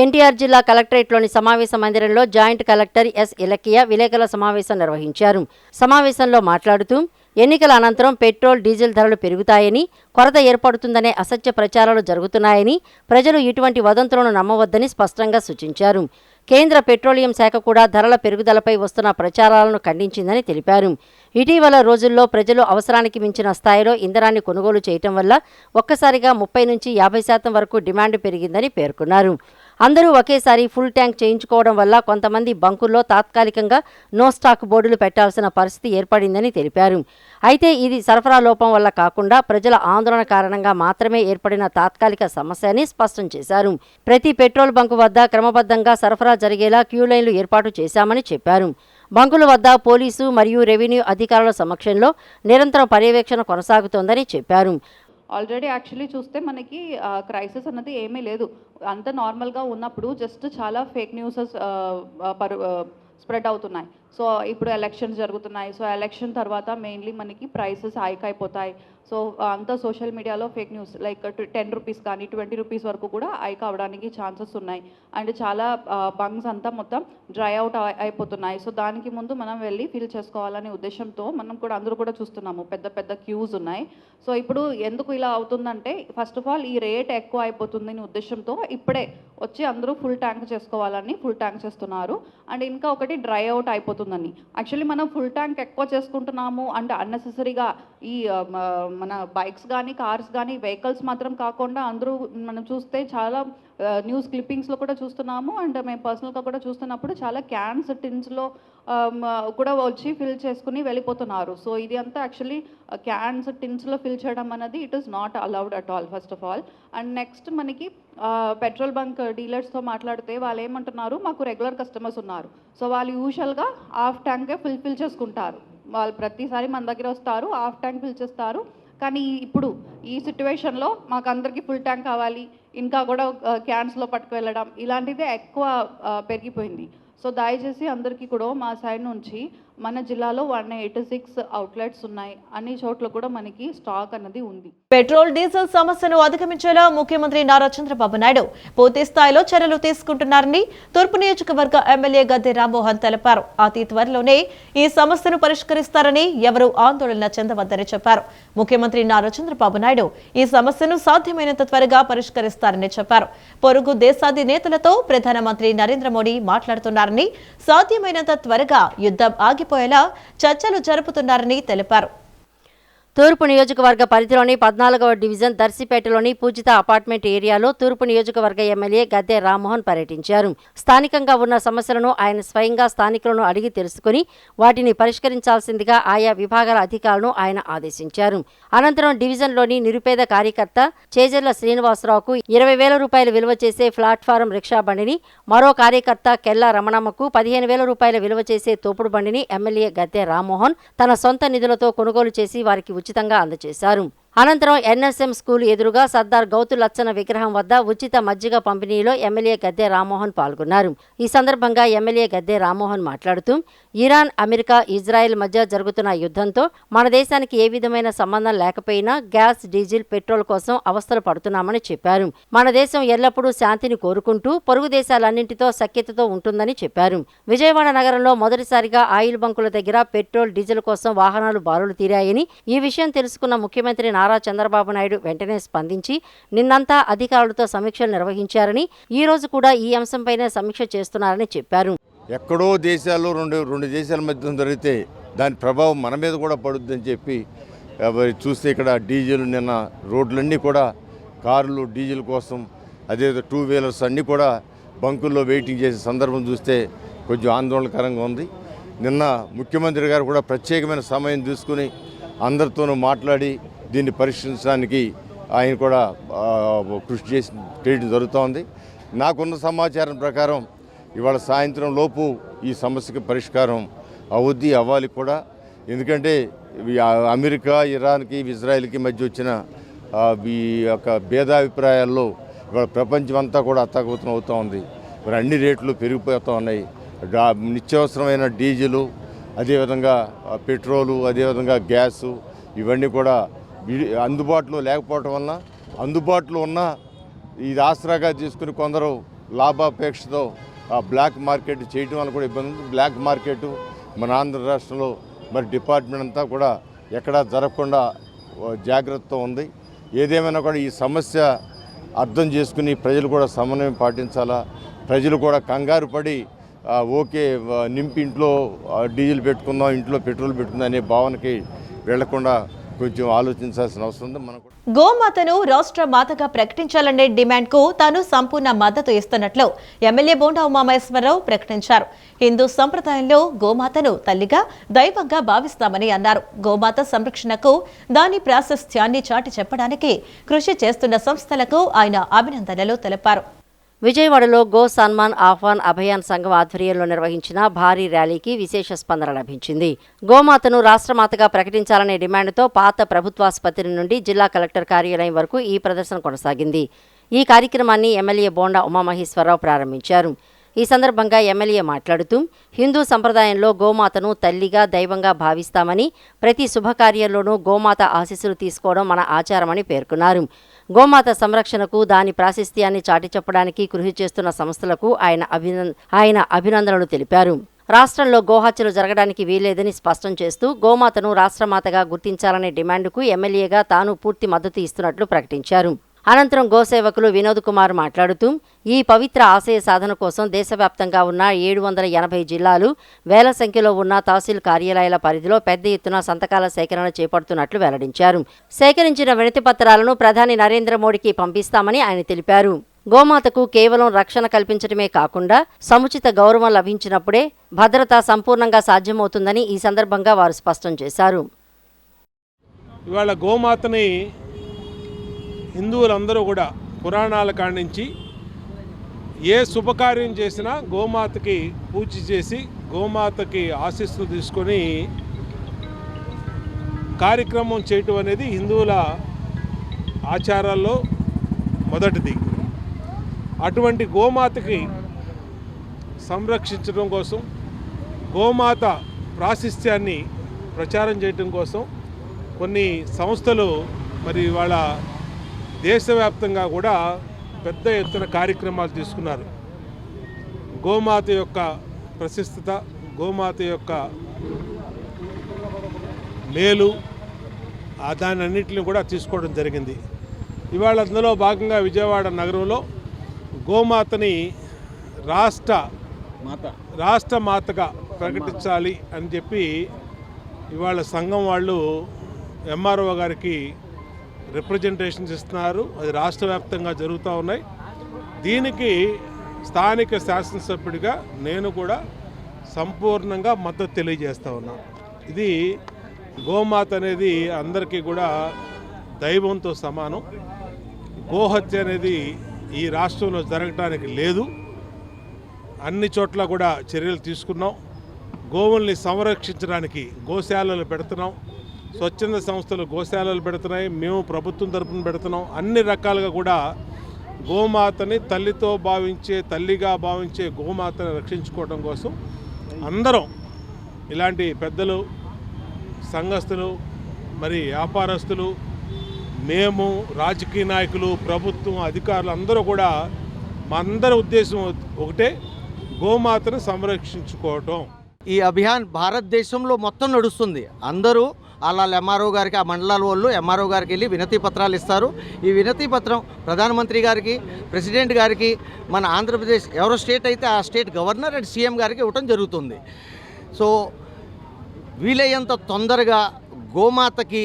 ఎన్టీఆర్ జిల్లా కలెక్టరేట్లోని సమావేశ మందిరంలో జాయింట్ కలెక్టర్ ఎస్. ఇలక్కియా విలేకరుల సమావేశం నిర్వహించారు. సమావేశంలో మాట్లాడుతూ ఎన్నికల అనంతరం పెట్రోల్ డీజిల్ ధరలు పెరుగుతాయని, కొరత ఏర్పడుతుందనే అసత్య ప్రచారాలు జరుగుతున్నాయని, ప్రజలు ఇటువంటి వదంతులను నమ్మవద్దని స్పష్టంగా సూచించారు. కేంద్ర పెట్రోలియం శాఖ కూడా ధరల పెరుగుదలపై వస్తున్న ప్రచారాలను ఖండించిందని తెలిపారు. ఇటీవల రోజుల్లో ప్రజలు అవసరానికి మించిన స్థాయిలో ఇంధనాన్ని కొనుగోలు చేయటం వల్ల ఒక్కసారిగా 30 నుంచి 50% వరకు డిమాండ్ పెరిగిందని పేర్కొన్నారు. అందరూ ఒకేసారి ఫుల్ ట్యాంక్ చేయించుకోవడం వల్ల కొంతమంది బంకుల్లో తాత్కాలికంగా నో స్టాక్ బోర్డులు పెట్టాల్సిన పరిస్థితి ఏర్పడిందని తెలిపారు. అయితే ఇది సరఫరా లోపం వల్ల కాకుండా ప్రజల ఆందోళన కారణంగా మాత్రమే ఏర్పడిన తాత్కాలిక సమస్య అని స్పష్టం చేశారు. ప్రతి పెట్రోల్ బంకు వద్ద క్రమబద్ధంగా సరఫరా జరిగేలా క్యూ లైన్లు ఏర్పాటు చేశామని చెప్పారు. బంకుల వద్ద పోలీసు మరియు రెవెన్యూ అధికారుల సమక్షంలో నిరంతరం పర్యవేక్షణ కొనసాగుతోందని చెప్పారు. ఆల్రెడీ యాక్చువల్లీ చూస్తే మనకి క్రైసిస్ అన్నది ఏమీ లేదు. అంత నార్మల్గా ఉన్నప్పుడు జస్ట్ చాలా ఫేక్ న్యూసెస్ స్ప్రెడ్ అవుతున్నాయి. సో ఇప్పుడు ఎలక్షన్స్ జరుగుతున్నాయి. సో ఎలక్షన్ తర్వాత మెయిన్లీ మనకి ప్రైసెస్ హైక్ అయిపోతాయి. సో అంతా సోషల్ మీడియాలో ఫేక్ న్యూస్ లైక్ 10 రూపీస్ కానీ 20 రూపీస్ వరకు కూడా హైక్ అవ్వడానికి ఛాన్సెస్ ఉన్నాయి. అండ్ చాలా బంక్స్ అంతా మొత్తం డ్రై అవుట్ అయిపోతున్నాయి. సో దానికి ముందు మనం వెళ్ళి ఫిల్ చేసుకోవాలనే ఉద్దేశంతో మనం కూడా అందరూ కూడా చూస్తున్నాము, పెద్ద పెద్ద క్యూస్ ఉన్నాయి. సో ఇప్పుడు ఎందుకు ఇలా అవుతుందంటే ఫస్ట్ ఆఫ్ ఆల్ ఈ రేట్ ఎక్కువ అయిపోతుందని ఉద్దేశంతో ఇప్పుడే వచ్చి అందరూ ఫుల్ ట్యాంక్ చేసుకోవాలని ఫుల్ ట్యాంక్ చేస్తున్నారు. అండ్ ఇంకా ఒకటి డ్రై అవుట్ అయిపోతుందని. యాక్చువల్లీ మనం ఫుల్ ట్యాంక్ ఎక్కువ చేసుకుంటున్నాము అండ్ అన్నెసెసరీగా ఈ మన బైక్స్ కానీ కార్స్ కానీ వెహికల్స్ మాత్రం కాకుండా అందరూ మనం చూస్తే చాలా న్యూస్ క్లిప్పింగ్స్లో కూడా చూస్తున్నాము. అండ్ మేము పర్సనల్గా కూడా చూస్తున్నప్పుడు చాలా క్యాన్స్ టిన్స్లో కూడా వచ్చి ఫిల్ చేసుకుని వెళ్ళిపోతున్నారు. సో ఇది అంతా యాక్చువల్లీ క్యాన్స్ టిన్స్లో ఫిల్ చేయడం అనేది it is not allowed at all first of all. And next మనకి పెట్రోల్ బంక్ డీలర్స్తో మాట్లాడితే వాళ్ళు ఏమంటున్నారు, మాకు రెగ్యులర్ కస్టమర్స్ ఉన్నారు. సో వాళ్ళు యూజువల్గా హాఫ్ ట్యాంకే ఫిల్ చేసుకుంటారు. వాళ్ళు ప్రతిసారి మన దగ్గర వస్తారు, హాఫ్ ట్యాంక్ ఫిల్ చేస్తారు. కానీ ఇప్పుడు ఈ సిట్యువేషన్లో మాకు అందరికీ ఫుల్ ట్యాంక్ కావాలి, ఇంకా కూడా క్యాన్స్లో పట్టుకు వెళ్ళడం ఇలాంటిదే ఎక్కువ పెరిగిపోయింది. సో దయచేసి అందరికీ కూడా మా సైడ్ నుంచి మన జిల్లాలో 186 అవుట్లెట్స్ ఉన్నాయి. అన్ని చోట్ల కూడా మనకి స్టాక్ అన్నది ఉంది. పెట్రోల్ డీజిల్ సమస్యను అధిగమించేలా ముఖ్యమంత్రి నారా చంద్రబాబు నాయుడు పూర్తి స్థాయిలో చర్యలు తీసుకుంటున్నారని తూర్పు నియోజకవర్గ ఎమ్మెల్యే గద్దె రామ్మోహన్ తెలిపారు. అతి త్వరలోనే ఈ సమస్యను పరిష్కరిస్తారని ఎవరూ ఆందోళన చెందవద్దని చెప్పారు. ముఖ్యమంత్రి నారా చంద్రబాబు నాయుడు ఈ సమస్యను సాధ్యమైనంత త్వరగా పరిష్కరిస్తారని చెప్పారు. పొరుగు దేశాధినేతలతో ప్రధానమంత్రి నరేంద్ర మోడీ మాట్లాడుతున్నారని, సాధ్యమైనంత త్వరగా యుద్ధం ఆగిపోయేలా చర్చలు జరుపుతున్నారని తెలిపారు. తూర్పు నియోజకవర్గ పరిధిలోని 14వ డివిజన్ దర్శిపేటలోని పూజిత అపార్ట్మెంట్ ఏరియాలో తూర్పు నియోజకవర్గ ఎమ్మెల్యే గద్దె రామ్మోహన్ పర్యటించారు. స్థానికంగా ఉన్న సమస్యలను ఆయన స్వయంగా స్థానికులను అడిగి తెలుసుకుని వాటిని పరిష్కరించాల్సిందిగా ఆయా విభాగాల అధికారులను ఆయన ఆదేశించారు. అనంతరం డివిజన్లోని నిరుపేద కార్యకర్త చేజర్ల శ్రీనివాసరావుకు 20,000 రూపాయలు విలువ చేసే ప్లాట్ఫారం రిక్షా బండిని, మరో కార్యకర్త కెల్లా రమణమ్మకు 15,000 రూపాయల విలువ చేసే తోపుడు బండిని ఎమ్మెల్యే గద్దె రామ్మోహన్ తన సొంత నిధులతో కొనుగోలు చేసి వారికి ఉచితంగా అందజేశారు. అనంతరం ఎన్ఎస్ఎం స్కూల్ ఎదురుగా సర్దార్ గౌతు లచ్చన విగ్రహం వద్ద ఉచిత మజ్జిగ పంపిణీలో ఎమ్మెల్యే గద్దె రామ్మోహన్ పాల్గొన్నారు. ఈ సందర్భంగా ఎమ్మెల్యే గద్దె రామ్మోహన్ మాట్లాడుతూ ఇరాన్, అమెరికా, ఇజ్రాయెల్ మధ్య జరుగుతున్న యుద్ధంతో మన దేశానికి ఏ విధమైన సంబంధం లేకపోయినా గ్యాస్, డీజిల్, పెట్రోల్ కోసం అవస్థలు పడుతున్నామని చెప్పారు. మన దేశం ఎల్లప్పుడూ శాంతిని కోరుకుంటూ పొరుగు దేశాలన్నింటితో సఖ్యతతో ఉంటుందని చెప్పారు. విజయవాడ నగరంలో మొదటిసారిగా ఆయిల్ బంకుల దగ్గర పెట్రోల్, డీజిల్ కోసం వాహనాలు బారులు తీరాయని, ఈ విషయం తెలుసుకున్న ముఖ్యమంత్రి నారా చంద్రబాబు నాయుడు వెంటనే స్పందించి నిన్నంతా అధికారులతో సమీక్షలు నిర్వహించారని, ఈ రోజు కూడా ఈ అంశంపైనే సమీక్ష చేస్తున్నారని చెప్పారు. ఎక్కడో దేశాల్లో రెండు దేశాల మధ్య జరిగితే దాని ప్రభావం మన మీద కూడా పడుద్దని చెప్పి చూస్తే ఇక్కడ డీజిల్ నిన్న రోడ్లన్నీ కూడా కార్లు డీజిల్ కోసం, అదే 2 వీలర్స్ అన్నీ కూడా బంకుల్లో వెయిటింగ్ చేసే సందర్భం చూస్తే కొంచెం ఆందోళనకరంగా ఉంది. నిన్న ముఖ్యమంత్రి గారు కూడా ప్రత్యేకమైన సమయం తీసుకుని అందరితోనూ మాట్లాడి దీన్ని పరిష్కరించడానికి ఆయన కూడా కృషి చేసి చేయడం జరుగుతోంది. నాకున్న సమాచారం ప్రకారం ఇవాళ సాయంత్రం లోపు ఈ సమస్యకి పరిష్కారం అవ్వాలి కూడా. ఎందుకంటే అమెరికా, ఇరాన్కి, ఇజ్రాయెల్కి మధ్య వచ్చిన ఈ యొక్క భేదాభిప్రాయాల్లో ఇవాళ ప్రపంచం అంతా కూడా అత్తగతం అవుతూ ఉంది. మరి అన్ని రేట్లు పెరిగిపోతూ ఉన్నాయి. నిత్యావసరమైన డీజిలు, అదేవిధంగా పెట్రోలు, అదేవిధంగా గ్యాసు ఇవన్నీ కూడా అందుబాటులో లేకపోవటం వలన, అందుబాటులో ఉన్న ఇది ఆసరాగా తీసుకుని కొందరు లాభాపేక్షతో బ్లాక్ మార్కెట్ చేయడం వల్ల కూడా ఇబ్బంది ఉంది. బ్లాక్ మార్కెట్ మన ఆంధ్ర రాష్ట్రంలో మరి డిపార్ట్మెంట్ అంతా కూడా ఎక్కడా జరగకుండా జాగ్రత్త ఉంది. ఏదేమైనా కూడా ఈ సమస్య అర్థం చేసుకుని ప్రజలు కూడా సమన్వయం పాటించాలా. ప్రజలు కూడా కంగారు పడి ఓకే నింపి ఇంట్లో డీజిల్ పెట్టుకుందాం, ఇంట్లో పెట్రోల్ పెట్టుకుందాం అనే భావనకి వెళ్లకుండా కొంచెం ఆలోచించాల్సిన అవసరం ఉంది. మనకు గోమాతను రాష్ట్ర మాతగా ప్రకటించాలనే డిమాండ్ కు తాను సంపూర్ణ మద్దతు ఇస్తున్నట్లు ఎమ్మెల్యే బోండా ఉమామహేశ్వరరావు ప్రకటించారు. హిందూ సంప్రదాయంలో గోమాతను తల్లిగా, దైవంగా భావిస్తామని అన్నారు. గోమాత సంరక్షణకు, దాని ప్రాశస్త్యాన్ని చాటి చెప్పడానికి కృషి చేస్తున్న సంస్థలకు ఆయన అభినందనలు తెలిపారు. విజయవాడలో గో సన్మాన్ ఆహ్వాన్ అభియాన్ సంఘం ఆధ్వర్యంలో నిర్వహించిన భారీ ర్యాలీకి విశేష స్పందన లభించింది. గోమాతను రాష్ట్రమాతగా ప్రకటించాలనే డిమాండ్తో పాత ప్రభుత్వాసుపత్రి నుండి జిల్లా కలెక్టర్ కార్యాలయం వరకు ఈ ప్రదర్శన కొనసాగింది. ఈ కార్యక్రమాన్ని ఎమ్మెల్యే బోండా ఉమామహేశ్వరరావు ప్రారంభించారు. ఈ సందర్భంగా ఎమ్మెల్యే మాట్లాడుతూ హిందూ సంప్రదాయంలో గోమాతను తల్లిగా, దైవంగా భావిస్తామని, ప్రతి శుభకార్యంలోనూ గోమాత ఆశీస్సులు తీసుకోవడం మన ఆచారమని పేర్కొన్నారు. గోమాత సంరక్షణకు, దాని ప్రాశస్త్యాన్ని చాటి చెప్పడానికి కృషి చేస్తున్న సంస్థలకు ఆయన అభినందనలు తెలిపారు. రాష్ట్రంలో గోహత్యలు జరగడానికి వీల్లేదని స్పష్టం చేస్తూ గోమాతను రాష్ట్రమాతగా గుర్తించాలనే డిమాండ్కు ఎమ్మెల్యేగా తాను పూర్తి మద్దతు ఇస్తున్నట్లు ప్రకటించారు. అనంతరం గోసేవకులు వినోద్ కుమార్ మాట్లాడుతూ ఈ పవిత్ర ఆశయ సాధన కోసం దేశవ్యాప్తంగా ఉన్న 780 జిల్లాలు, వేల సంఖ్యలో ఉన్న తహసీల్ కార్యాలయాల పరిధిలో పెద్ద ఎత్తున సంతకాల సేకరణ చేపడుతున్నట్లు వెల్లడించారు. సేకరించిన వినతి పత్రాలను ప్రధాని నరేంద్ర మోడీకి పంపిస్తామని ఆయన తెలిపారు. గోమాతకు కేవలం రక్షణ కల్పించడమే కాకుండా సముచిత గౌరవం లభించినప్పుడే భద్రత సంపూర్ణంగా సాధ్యమవుతుందని ఈ సందర్భంగా వారు స్పష్టం చేశారు. ఇవాళ గోమాతని హిందువులందరూ కూడా పురాణాల కాడి నుంచి ఏ శుభకార్యం చేసినా గోమాతకి పూజ చేసి గోమాతకి ఆశీస్సులు తీసుకొని కార్యక్రమం చేయటం అనేది హిందువుల ఆచారాల్లో మొదటిది. అటువంటి గోమాతకి సంరక్షించడం కోసం, గోమాత ప్రాశస్త్యాన్ని ప్రచారం చేయడం కోసం కొన్ని సంస్థలు మరి వాళ్ళ దేశవ్యాప్తంగా కూడా పెద్ద ఎత్తున కార్యక్రమాలు తీసుకున్నారు. గోమాత యొక్క ప్రశస్తత, గోమాత యొక్క మేలు దాని అన్నింటిని కూడా తీసుకోవడం జరిగింది. ఇవాళ అందులో భాగంగా విజయవాడ నగరంలో గోమాతని రాష్ట్ర మాతగా ప్రకటించాలి అని చెప్పి ఇవాళ సంఘం వాళ్ళు ఎంఆర్ఓ గారికి రిప్రజెంటేషన్స్ ఇస్తున్నారు. అది రాష్ట్ర వ్యాప్తంగా జరుగుతూ ఉన్నాయి. దీనికి స్థానిక శాసనసభ్యుడిగా నేను కూడా సంపూర్ణంగా మద్దతు తెలియజేస్తూ ఉన్నాను. ఇది గోమాత అనేది అందరికీ కూడా దైవంతో సమానం. గోహత్య అనేది ఈ రాష్ట్రంలో జరగటానికి లేదు. అన్ని చోట్ల కూడా చర్యలు తీసుకున్నాం. గోవుల్ని సంరక్షించడానికి గోశాలలు పెడుతున్నాం. స్వచ్ఛంద సంస్థలు గోశాలలు పెడుతున్నాయి. మేము ప్రభుత్వం తరపున పెడుతున్నాం. అన్ని రకాలుగా కూడా గోమాతని తల్లిగా భావించే గోమాతని రక్షించుకోవడం కోసం అందరం, ఇలాంటి పెద్దలు, సంఘస్థులు, మరి వ్యాపారస్తులు, మేము, రాజకీయ నాయకులు, ప్రభుత్వం, అధికారులు అందరూ కూడా మా అందరి ఉద్దేశం ఒకటే, గోమాతను సంరక్షించుకోవటం. ఈ అభియాన్ భారతదేశంలో మొత్తం నడుస్తుంది. అందరూ అలా ఎంఆర్ఓ గారికి, ఆ మండలాల వాళ్ళు ఎంఆర్ఓ గారికి వెళ్ళి వినతి పత్రాలు ఇస్తారు. ఈ వినతి పత్రం ప్రధానమంత్రి గారికి, ప్రెసిడెంట్ గారికి, మన ఆంధ్రప్రదేశ్ ఎవరో స్టేట్ అయితే ఆ స్టేట్ గవర్నర్ అండ్ సీఎం గారికి ఇవ్వటం జరుగుతుంది. సో వీలయ్యేంత తొందరగా గోమాతకి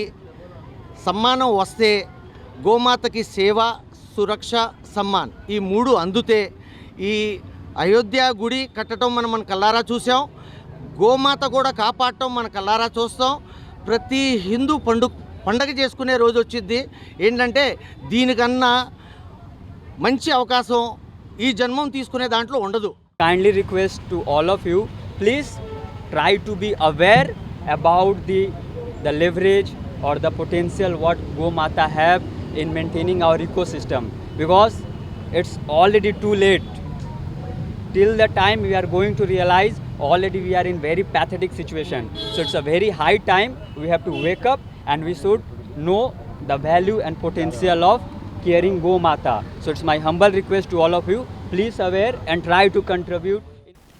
సమ్మానం వస్తే, గోమాతకి సేవ, సురక్ష, సమ్మాన్ ఈ 3 అందుతే ఈ అయోధ్య గుడి కట్టడం మనం కల్లారా చూసాం. గోమాత కూడా కాపాడటం మన కల్లారా చూస్తాం. ప్రతి హిందూ పండగ చేసుకునే రోజు వచ్చింది. ఏంటంటే దీనికన్నా మంచి అవకాశం ఈ జన్మం తీసుకునే దాంట్లో ఉండదు. Kindly request to all of you, please try to be aware about the leverage or the potential what Gomata have in maintaining our ecosystem, because it's already too late. Till the time we are going to realize already we are in very pathetic situation. So it's a very high time we have to wake up and we should know the value and potential of caring Gomata. So it's my humble request to all of you, please aware and try to contribute.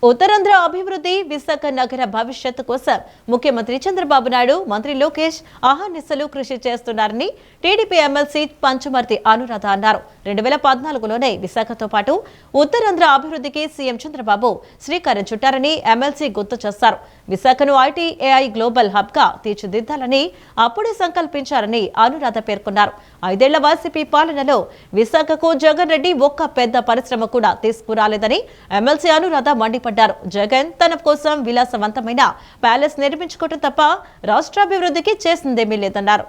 Uttarandhra అభివృద్ధి, విశాఖ నగర భవిష్యత్తు కోసం ముఖ్యమంత్రి చంద్రబాబు నాయుడు, మంత్రి లోకేష్ అహర్నిశలు కృషి చేస్తున్నారని TDP MLC Panchumarthi Anuradha అన్నారు. 2014లోనే విశాఖతో పాటు ఉత్తరాంధ్ర అభివృద్ధికి సీఎం చంద్రబాబు శ్రీకారం చుట్టారని ఎమ్మెల్సీ గుర్తు చేశారు. విశాఖను ఐటీ, ఏఐ గ్లోబల్ హబ్ గా తీర్చిదిద్దాలని అప్పుడే సంకల్పించారని అనురాధ పేర్కొన్నారు. 5 ఏళ్ల వైసీపీ పాలనలో విశాఖకు జగన్ రెడ్డి ఒక్క పెద్ద పరిశ్రమ కూడా తీసుకురాలేదని ఎమ్మెల్సీ అనురాధ మండిపడ్డారు. జగన్ తన కోసం విలాసవంతమైన ప్యాలెస్ నిర్మించుకోవడం తప్ప రాష్ట్రాభివృద్ధికి చేసిందేమీ లేదన్నారు.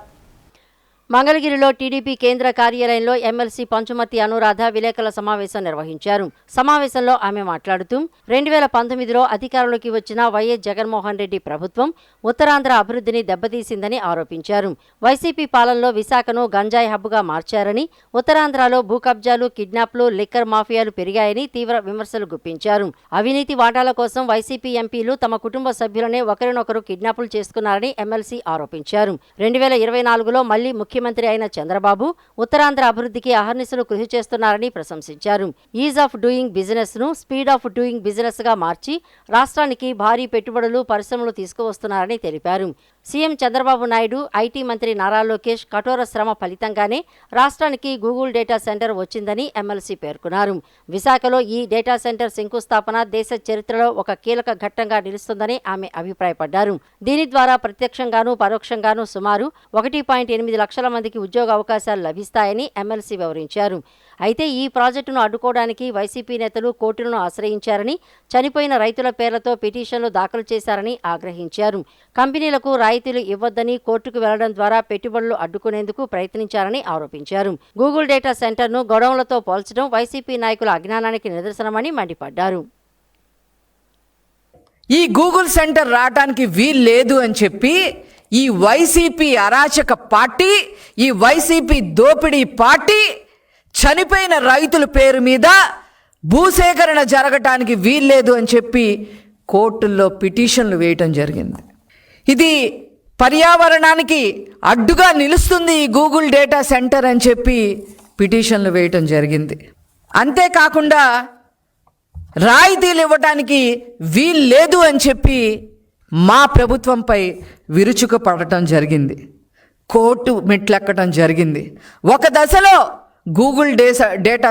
మంగళగిరిలో టీడీపీ కేంద్ర కార్యాలయంలో ఎమ్మెల్సీ పంచుమర్తి అనురాధ విలేకరుల సమావేశం నిర్వహించారు. సమావేశంలో ఆమె మాట్లాడుతూ 2019లో అధికారంలోకి వచ్చిన వైఎస్ జగన్మోహన్ రెడ్డి ప్రభుత్వం ఉత్తరాంధ్ర అభివృద్ధిని దెబ్బతీసిందని ఆరోపించారు. వైసీపీ పాలనలో విశాఖను గంజాయి హబ్గా మార్చారని, ఉత్తరాంధ్రలో భూ కబ్జాలు, కిడ్నాప్లు, లిక్కర్ మాఫియాలు పెరిగాయని తీవ్ర విమర్శలు గుప్పించారు. అవినీతి వాటాల కోసం వైసీపీ ఎంపీలు తమ కుటుంబ సభ్యులనే ఒకరినొకరు కిడ్నాపులు చేసుకున్నారని ఎమ్మెల్సీ ఆరోపించారు. 2024లో మళ్లీ ముఖ్యమంత్రి అయిన చంద్రబాబు ఉత్తరాంధ్ర అభివృద్ధికి అహర్నిశలు కృషి చేస్తున్నారని ప్రశంసించారు. ఈజ్ ఆఫ్ డూయింగ్ బిజినెస్ ను స్పీడ్ ఆఫ్ డూయింగ్ బిజినెస్ గా మార్చి రాష్ట్రానికి భారీ పెట్టుబడులు, పరిశ్రమలు తీసుకువస్తున్నారని తెలిపారు. సీఎం చంద్రబాబు నాయుడు, ఐటీ మంత్రి నారా లోకేష్ కఠోర శ్రమ ఫలితంగానే రాష్ట్రానికి గూగుల్ డేటా సెంటర్ వచ్చిందని ఎమ్మెల్సీ పేర్కొన్నారు. విశాఖలో ఈ డేటా సెంటర్ శంకుస్థాపన దేశ చరిత్రలో ఒక కీలక ఘట్టంగా నిలుస్తుందని ఆమె అభిప్రాయపడ్డారు. దీని ద్వారా ప్రత్యక్షంగానూ పరోక్షంగానూ సుమారు 1.8 లక్షల మందికి ఉద్యోగ అవకాశాలు లభిస్తాయని ఎమ్మెల్సీ వివరించారు. అయితే ఈ ప్రాజెక్టును అడ్డుకోవడానికి వైసీపీ నేతలు కోర్టులను ఆశ్రయించారని, చనిపోయిన రైతుల పేర్లతో పిటిషన్లు దాఖలు చేశారని ఆగ్రహించారు. కంపెనీలకు రాయితీలు ఇవ్వొద్దని కోర్టుకు వెళ్లడం ద్వారా పెట్టుబడులు అడ్డుకునేందుకు ప్రయత్నించారని ఆరోపించారు. గూగుల్ డేటా సెంటర్ను గొడవలతో పోల్చడం వైసీపీ నాయకుల అజ్ఞానానికి నిదర్శనమని మండిపడ్డారు. ఈ గూగుల్ సెంటర్ రావడానికి వీల్లేదు అని చెప్పి ఈ వైసీపీ అరాచక పార్టీ, ఈ వైసీపీ దోపిడీ పార్టీ చనిపోయిన రైతుల పేరు మీద భూసేకరణ జరగటానికి వీల్లేదు అని చెప్పి కోర్టుల్లో పిటిషన్లు వేయటం జరిగింది. ఇది పర్యావరణానికి అడ్డుగా నిలుస్తుంది ఈ గూగుల్ డేటా సెంటర్ అని చెప్పి పిటిషన్లు వేయటం జరిగింది. అంతేకాకుండా రాయితీలు ఇవ్వటానికి వీల్లేదు అని చెప్పి మా ప్రభుత్వంపై విరుచుకు పడటం జరిగింది. కోర్టు మెట్లెక్కటం జరిగింది. ఒక దశలో గూగుల్ డేటా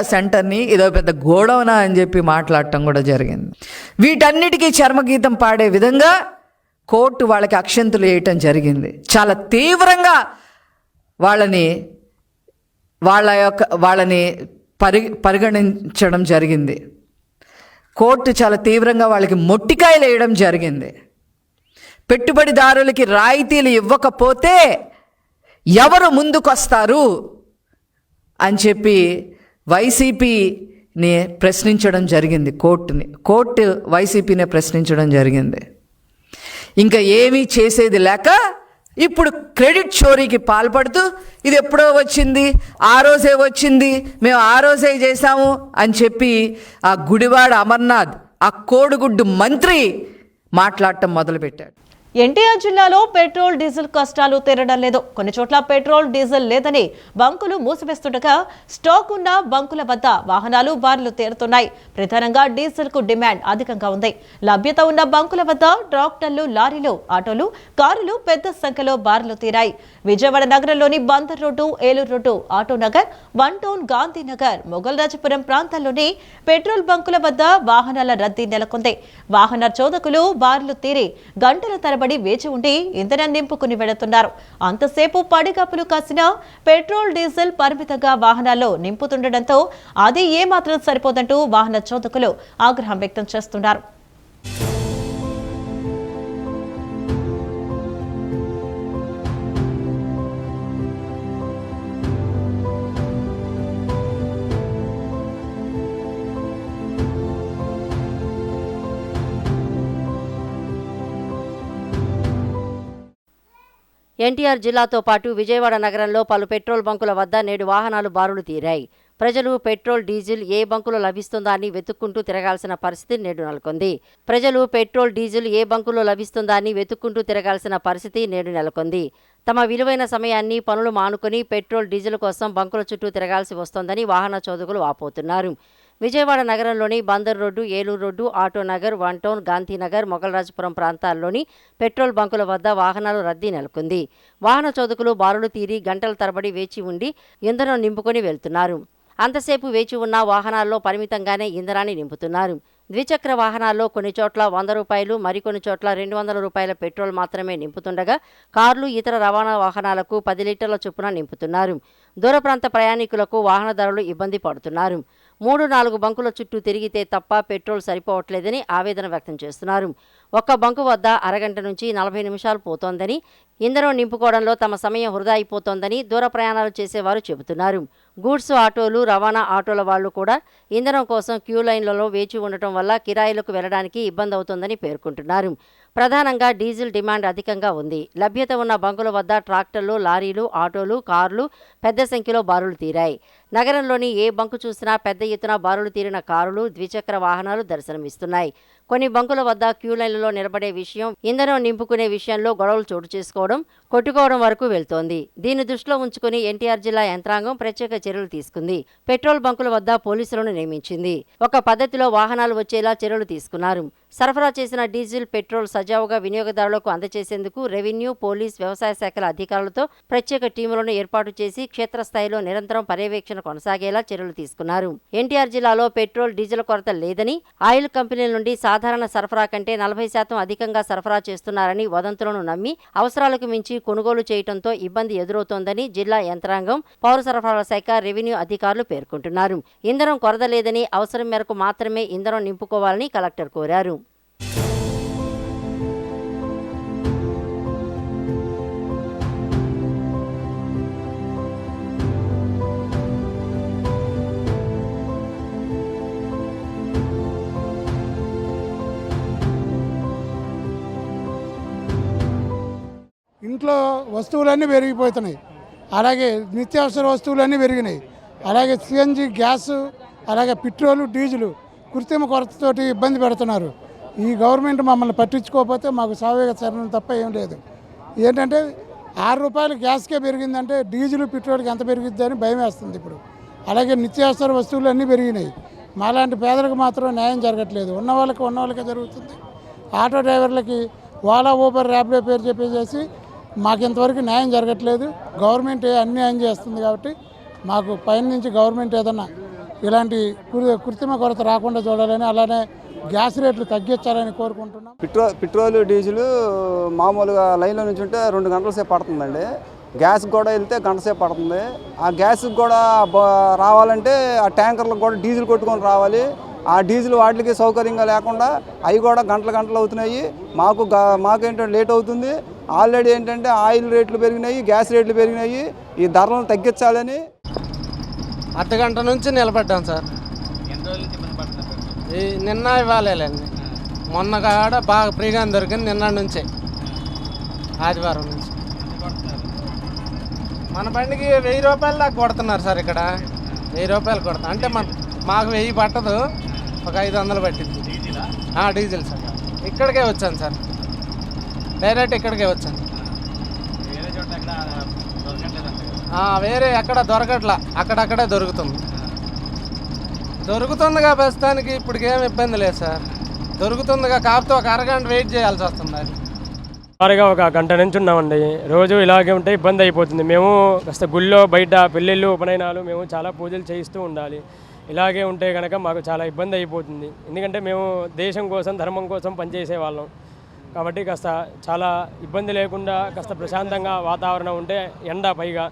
సెంటర్ని ఏదో పెద్ద గోడౌనా అని చెప్పి మాట్లాడటం కూడా జరిగింది. వీటన్నిటికీ చర్మగీతం పాడే విధంగా కోర్టు వాళ్ళకి అక్షంతులు వేయటం జరిగింది. చాలా తీవ్రంగా వాళ్ళని పరిగణించడం జరిగింది. కోర్టు చాలా తీవ్రంగా వాళ్ళకి మొట్టికాయలు వేయడం జరిగింది. పెట్టుబడిదారులకి రాయితీలు ఇవ్వకపోతే ఎవరు ముందుకొస్తారు అని చెప్పి వైసీపీని ప్రశ్నించడం జరిగింది. కోర్టు వైసీపీనే ప్రశ్నించడం జరిగింది. ఇంకా ఏమీ చేసేది లేక ఇప్పుడు క్రెడిట్ చోరీకి పాల్పడుతూ ఇది ఎప్పుడో వచ్చింది, ఆ రోజే వచ్చింది, మేము ఆ రోజే చేశాము అని చెప్పి ఆ గుడివాడ అమర్నాథ్, ఆ కోడిగుడ్డు మంత్రి మాట్లాడటం మొదలుపెట్టాడు. ఎన్టీఆర్ జిల్లాలో పెట్రోల్, డీజిల్ కష్టాలు తీరడం లేదు. కొన్ని చోట్ల పెట్రోల్, డీజిల్ లేదని బంకులు మూసివేస్తుండగా స్టాక్ ఉన్న బంకుల వద్ద వాహనాలు బార్లు తీరుతున్నాయి. ప్రధానంగా డీజిల్ కు డిమాండ్ అధికంగా ఉంది. లభ్యత ఉన్న బంకుల వద్ద ట్రాక్టర్లు, లారీలు, ఆటోలు, కారులు పెద్ద సంఖ్యలో బార్లు తీరాయి. విజయవాడ నగరంలోని Bandar road, Eluru road, Autonagar, one town, Gandhinagar, Mogalrajapuram ప్రాంతాల్లోని పెట్రోల్ బంకుల వద్ద వాహనాల రద్దీ నెలకొంది. వాహన చోదకులు బార్లు తీరి గంటల తరబడి వేచి ఉండి ఇంధనం నింపుకుని వెళుతున్నారు. అంతసేపు పడిగాపులు కాసిన పెట్రోల్, డీజిల్ పరిమితంగా వాహనాల్లో నింపుతుండటంతో అది ఏమాత్రం సరిపోదంటూ వాహన చోదకులు ఆగ్రహం వ్యక్తం చేస్తున్నారు. ఎన్టీఆర్ జిల్లాతో పాటు విజయవాడ నగరంలో పలు పెట్రోల్ బంకుల వద్ద నేడు వాహనాలు బారులు తీరాయి. ప్రజలు పెట్రోల్, డీజిల్ ఏ బంకులో లభిస్తుందా అని వెతుక్కుంటూ తిరగాల్సిన పరిస్థితి నేడు నెలకొంది. తమ విలువైన సమయాన్ని, పనులు మానుకొని పెట్రోల్, డీజిల్ కోసం బంకుల చుట్టూ తిరగాల్సి వస్తోందని వాహన చోదకులు వాపోతున్నారు. విజయవాడ నగరంలోని Bandar road, Eluru road, auto Nagar, one town, Gandhinagar, Mogalrajapuram ప్రాంతాల్లోని పెట్రోల్ బంకుల వద్ద వాహనాలు రద్దీ నెలకొంది. వాహన చోదకులు బారులు తీరి గంటల తరబడి వేచి ఉండి ఇంధనం నింపుకొని వెళ్తున్నారు. అంతసేపు వేచి ఉన్న వాహనాల్లో పరిమితంగానే ఇంధనాన్ని నింపుతున్నారు. ద్విచక్ర వాహనాల్లో కొన్ని చోట్ల 100 రూపాయలు, మరికొన్ని చోట్ల 200 రూపాయల పెట్రోల్ మాత్రమే నింపుతుండగా కార్లు, ఇతర రవాణా వాహనాలకు 10 లీటర్ల చొప్పున నింపుతున్నారు. దూర ప్రాంత ప్రయాణికులకు వాహనదారులు ఇబ్బంది పడుతున్నారు. 3-4 బంకుల చుట్టూ తిరిగితే తప్ప పెట్రోల్ సరిపోవట్లేదని ఆవేదన వ్యక్తం చేస్తున్నారు. ఒక్క బంకు వద్ద అరగంట నుంచి 40 నిమిషాలు పోతోందని, ఇంధనం నింపుకోవడంలో తమ సమయం వృధా అయిపోతోందని దూర ప్రయాణాలు చేసేవారు చెబుతున్నారు. గూడ్స్ ఆటోలు, రవాణా ఆటోల వాళ్లు కూడా ఇంధనం కోసం క్యూ లైన్లలో వేచి ఉండటం వల్ల కిరాయిలకు వెళ్లడానికి ఇబ్బంది అవుతోందని పేర్కొంటున్నారు. ప్రధానంగా డీజిల్ డిమాండ్ అధికంగా ఉంది. లభ్యత ఉన్న బంకుల వద్ద ట్రాక్టర్లు, లారీలు, ఆటోలు, కార్లు పెద్ద సంఖ్యలో బారులు తీరాయి. నగరంలోని ఏ బంకు చూసినా పెద్ద ఎత్తున బారులు తీరిన కారులు, ద్విచక్ర వాహనాలు దర్శనమిస్తున్నాయి. కొన్ని బంకుల వద్ద క్యూ లైన్లలో నిలబడే విషయం, ఇంధనం నింపుకునే విషయంలో గొడవలు చోటు చేసుకోవడం, కొట్టుకోవడం వరకు వెళ్తోంది. దీన్ని దృష్టిలో ఉంచుకుని ఎన్టీఆర్ జిల్లా యంత్రాంగం ప్రత్యేక చర్యలు తీసుకుంది. పెట్రోల్ బంకుల వద్ద పోలీసులను నియమించింది. ఒక పద్ధతిలో వాహనాలు వచ్చేలా చర్యలు తీసుకున్నారు. సరఫరా చేసిన డీజిల్, పెట్రోల్ సజావుగా వినియోగదారులకు అందజేసేందుకు రెవెన్యూ, పోలీస్, వ్యవసాయ శాఖల అధికారులతో ప్రత్యేక టీములను ఏర్పాటు చేసి క్షేత్రస్థాయిలో నిరంతరం పర్యవేక్షణ కొనసాగేలా చర్యలు తీసుకున్నారు. ఎన్టీఆర్ జిల్లాలో పెట్రోల్, డీజిల్ కొరత లేదని, ఆయిల్ కంపెనీల నుండి సాధారణ సరఫరా కంటే 40% అధికంగా సరఫరా చేస్తున్నారని వదంతులను నమ్మి అవసరాలకు మించి కొనుగోలు చేయడంతో ఇబ్బంది ఎదురవుతోందని జిల్లా యంత్రాంగం, పౌర సరఫరాల శాఖ, రెవెన్యూ అధికారులు పేర్కొంటున్నారు. ఇంధనం కొరత లేదని, అవసరం మేరకు మాత్రమే ఇంధనం నింపుకోవాలని కలెక్టర్ కోరారు. ఇంట్లో వస్తువులన్నీ పెరిగిపోతున్నాయి. అలాగే నిత్యావసర వస్తువులన్నీ పెరిగినాయి. అలాగే సిఎన్జి గ్యాసు, అలాగే పెట్రోలు, డీజిలు కృత్రిమ కొరతతోటి ఇబ్బంది పెడుతున్నారు. ఈ గవర్నమెంట్ మమ్మల్ని పట్టించుకోకపోతే మాకు సావేగ చరణం తప్ప ఏం లేదు. ఏంటంటే 6 రూపాయలు గ్యాస్కే పెరిగిందంటే డీజిల్, పెట్రోల్కి ఎంత పెరిగిద్ది అని భయం వేస్తుంది ఇప్పుడు. అలాగే నిత్యావసర వస్తువులు అన్నీ పెరిగినాయి. మాలాంటి పేదలకు మాత్రం న్యాయం జరగట్లేదు. ఉన్న వాళ్ళకే జరుగుతుంది. ఆటో డ్రైవర్లకి ఓలా, ఊబర్, ర్యాపిడో పేరు చెప్పేసి మాకు ఇంతవరకు న్యాయం జరగట్లేదు. గవర్నమెంట్ అన్యాయం చేస్తుంది. కాబట్టి మాకు పైన నుంచి గవర్నమెంట్ ఏదన్నా ఇలాంటి కృత్రిమ కొరత రాకుండా చూడాలని, అలానే గ్యాస్ రేట్లు తగ్గించాలని కోరుకుంటున్నాం. పెట్రోల్, డీజిల్ మామూలుగా లైన్లో నుంచి ఉంటే 2 గంటల సేపు పడుతుందండి. గ్యాస్ కూడా వెళ్తే గంట సేపు పడుతుంది. ఆ గ్యాస్కి కూడా రావాలంటే ఆ ట్యాంకర్లకు కూడా డీజిల్ కొట్టుకొని రావాలి. ఆ డీజిల్ వాటికి సౌకర్యంగా లేకుండా అవి కూడా గంటలు అవుతున్నాయి. మాకేంటంటే లేట్ అవుతుంది. ఆల్రెడీ ఏంటంటే ఆయిల్ రేట్లు పెరిగినాయి, గ్యాస్ రేట్లు పెరిగినాయి. ఈ ధరలను తగ్గించాలని అర్ధగంట నుంచి నిలబడ్డాం సార్. నిన్న ఇవ్వాలండి. మొన్న కాడ బాగా ఫ్రీగా దొరికింది. నిన్న నుంచే, ఆదివారం నుంచి మన బండికి 1000 రూపాయలు దాకా కొడుతున్నారు సార్. ఇక్కడ 1000 రూపాయలు కొడతాం అంటే మాకు 1000 పట్టదు, ఒక 500 పట్టింది. Diesel sir. ఇక్కడికే వచ్చాను సార్, డైరెక్ట్ ఇక్కడికే వచ్చాను. వేరే ఎక్కడ దొరకట్లా, అక్కడక్కడే దొరుకుతుందిగా ప్రస్తుతానికి. ఇప్పటికేం ఇబ్బంది లేదు సార్, దొరుకుతుందిగా. కాకపోతే ఒక అరగంట వెయిట్ చేయాల్సి వస్తుంది. సుమారుగా ఒక గంట నుంచి ఉన్నామండి. రోజు ఇలాగే ఉంటే ఇబ్బంది అయిపోతుంది. మేము కాస్త గుళ్ళో, బయట పెళ్ళిళ్ళు, ఉపనయనాలు మేము చాలా పూజలు చేయిస్తూ ఉండాలి. ఇలాగే ఉంటే కనుక మాకు చాలా ఇబ్బంది అయిపోతుంది. ఎందుకంటే మేము దేశం కోసం, ధర్మం కోసం పనిచేసే వాళ్ళం కాబట్టి కాస్త చాలా ఇబ్బంది లేకుండా కాస్త ప్రశాంతంగా వాతావరణం ఉంటే, ఎండ పైగా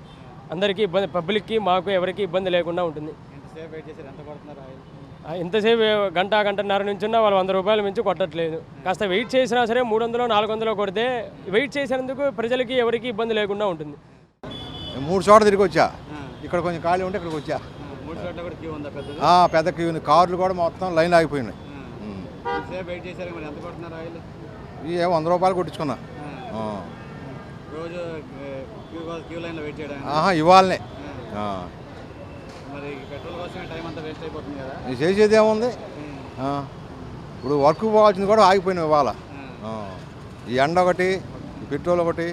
అందరికీ ఇబ్బంది, పబ్లిక్కి మాకు ఎవరికి ఇబ్బంది లేకుండా ఉంటుంది. ఎంతసేపు గంటన్నర నుంచి ఉన్నా వాళ్ళు 100 రూపాయల మించి కొట్టట్లేదు. కాస్త వెయిట్ చేసినా సరే 300, 400 కొడితే వెయిట్ చేసినందుకు ప్రజలకి ఎవరికి ఇబ్బంది లేకుండా ఉంటుంది. 3 చోట్ల తిరిగి వచ్చా. ఇక్కడ కొంచెం ఖాళీ ఉంటే ఇక్కడికి వచ్చా. పెద్ద క్యూ ఉంది. కార్లు కూడా మొత్తం లైన్ ఆగిపోయినాయి. 100 రూపాయలు కొట్టించుకున్నా. ఇవ్వాలనే. చేసేది ఏముంది, ఇప్పుడు వర్క్ పోవాల్సింది కూడా ఆగిపోయినాయి ఇవాళ. ఈ ఎండ ఒకటి, పెట్రోల్ ఒకటి.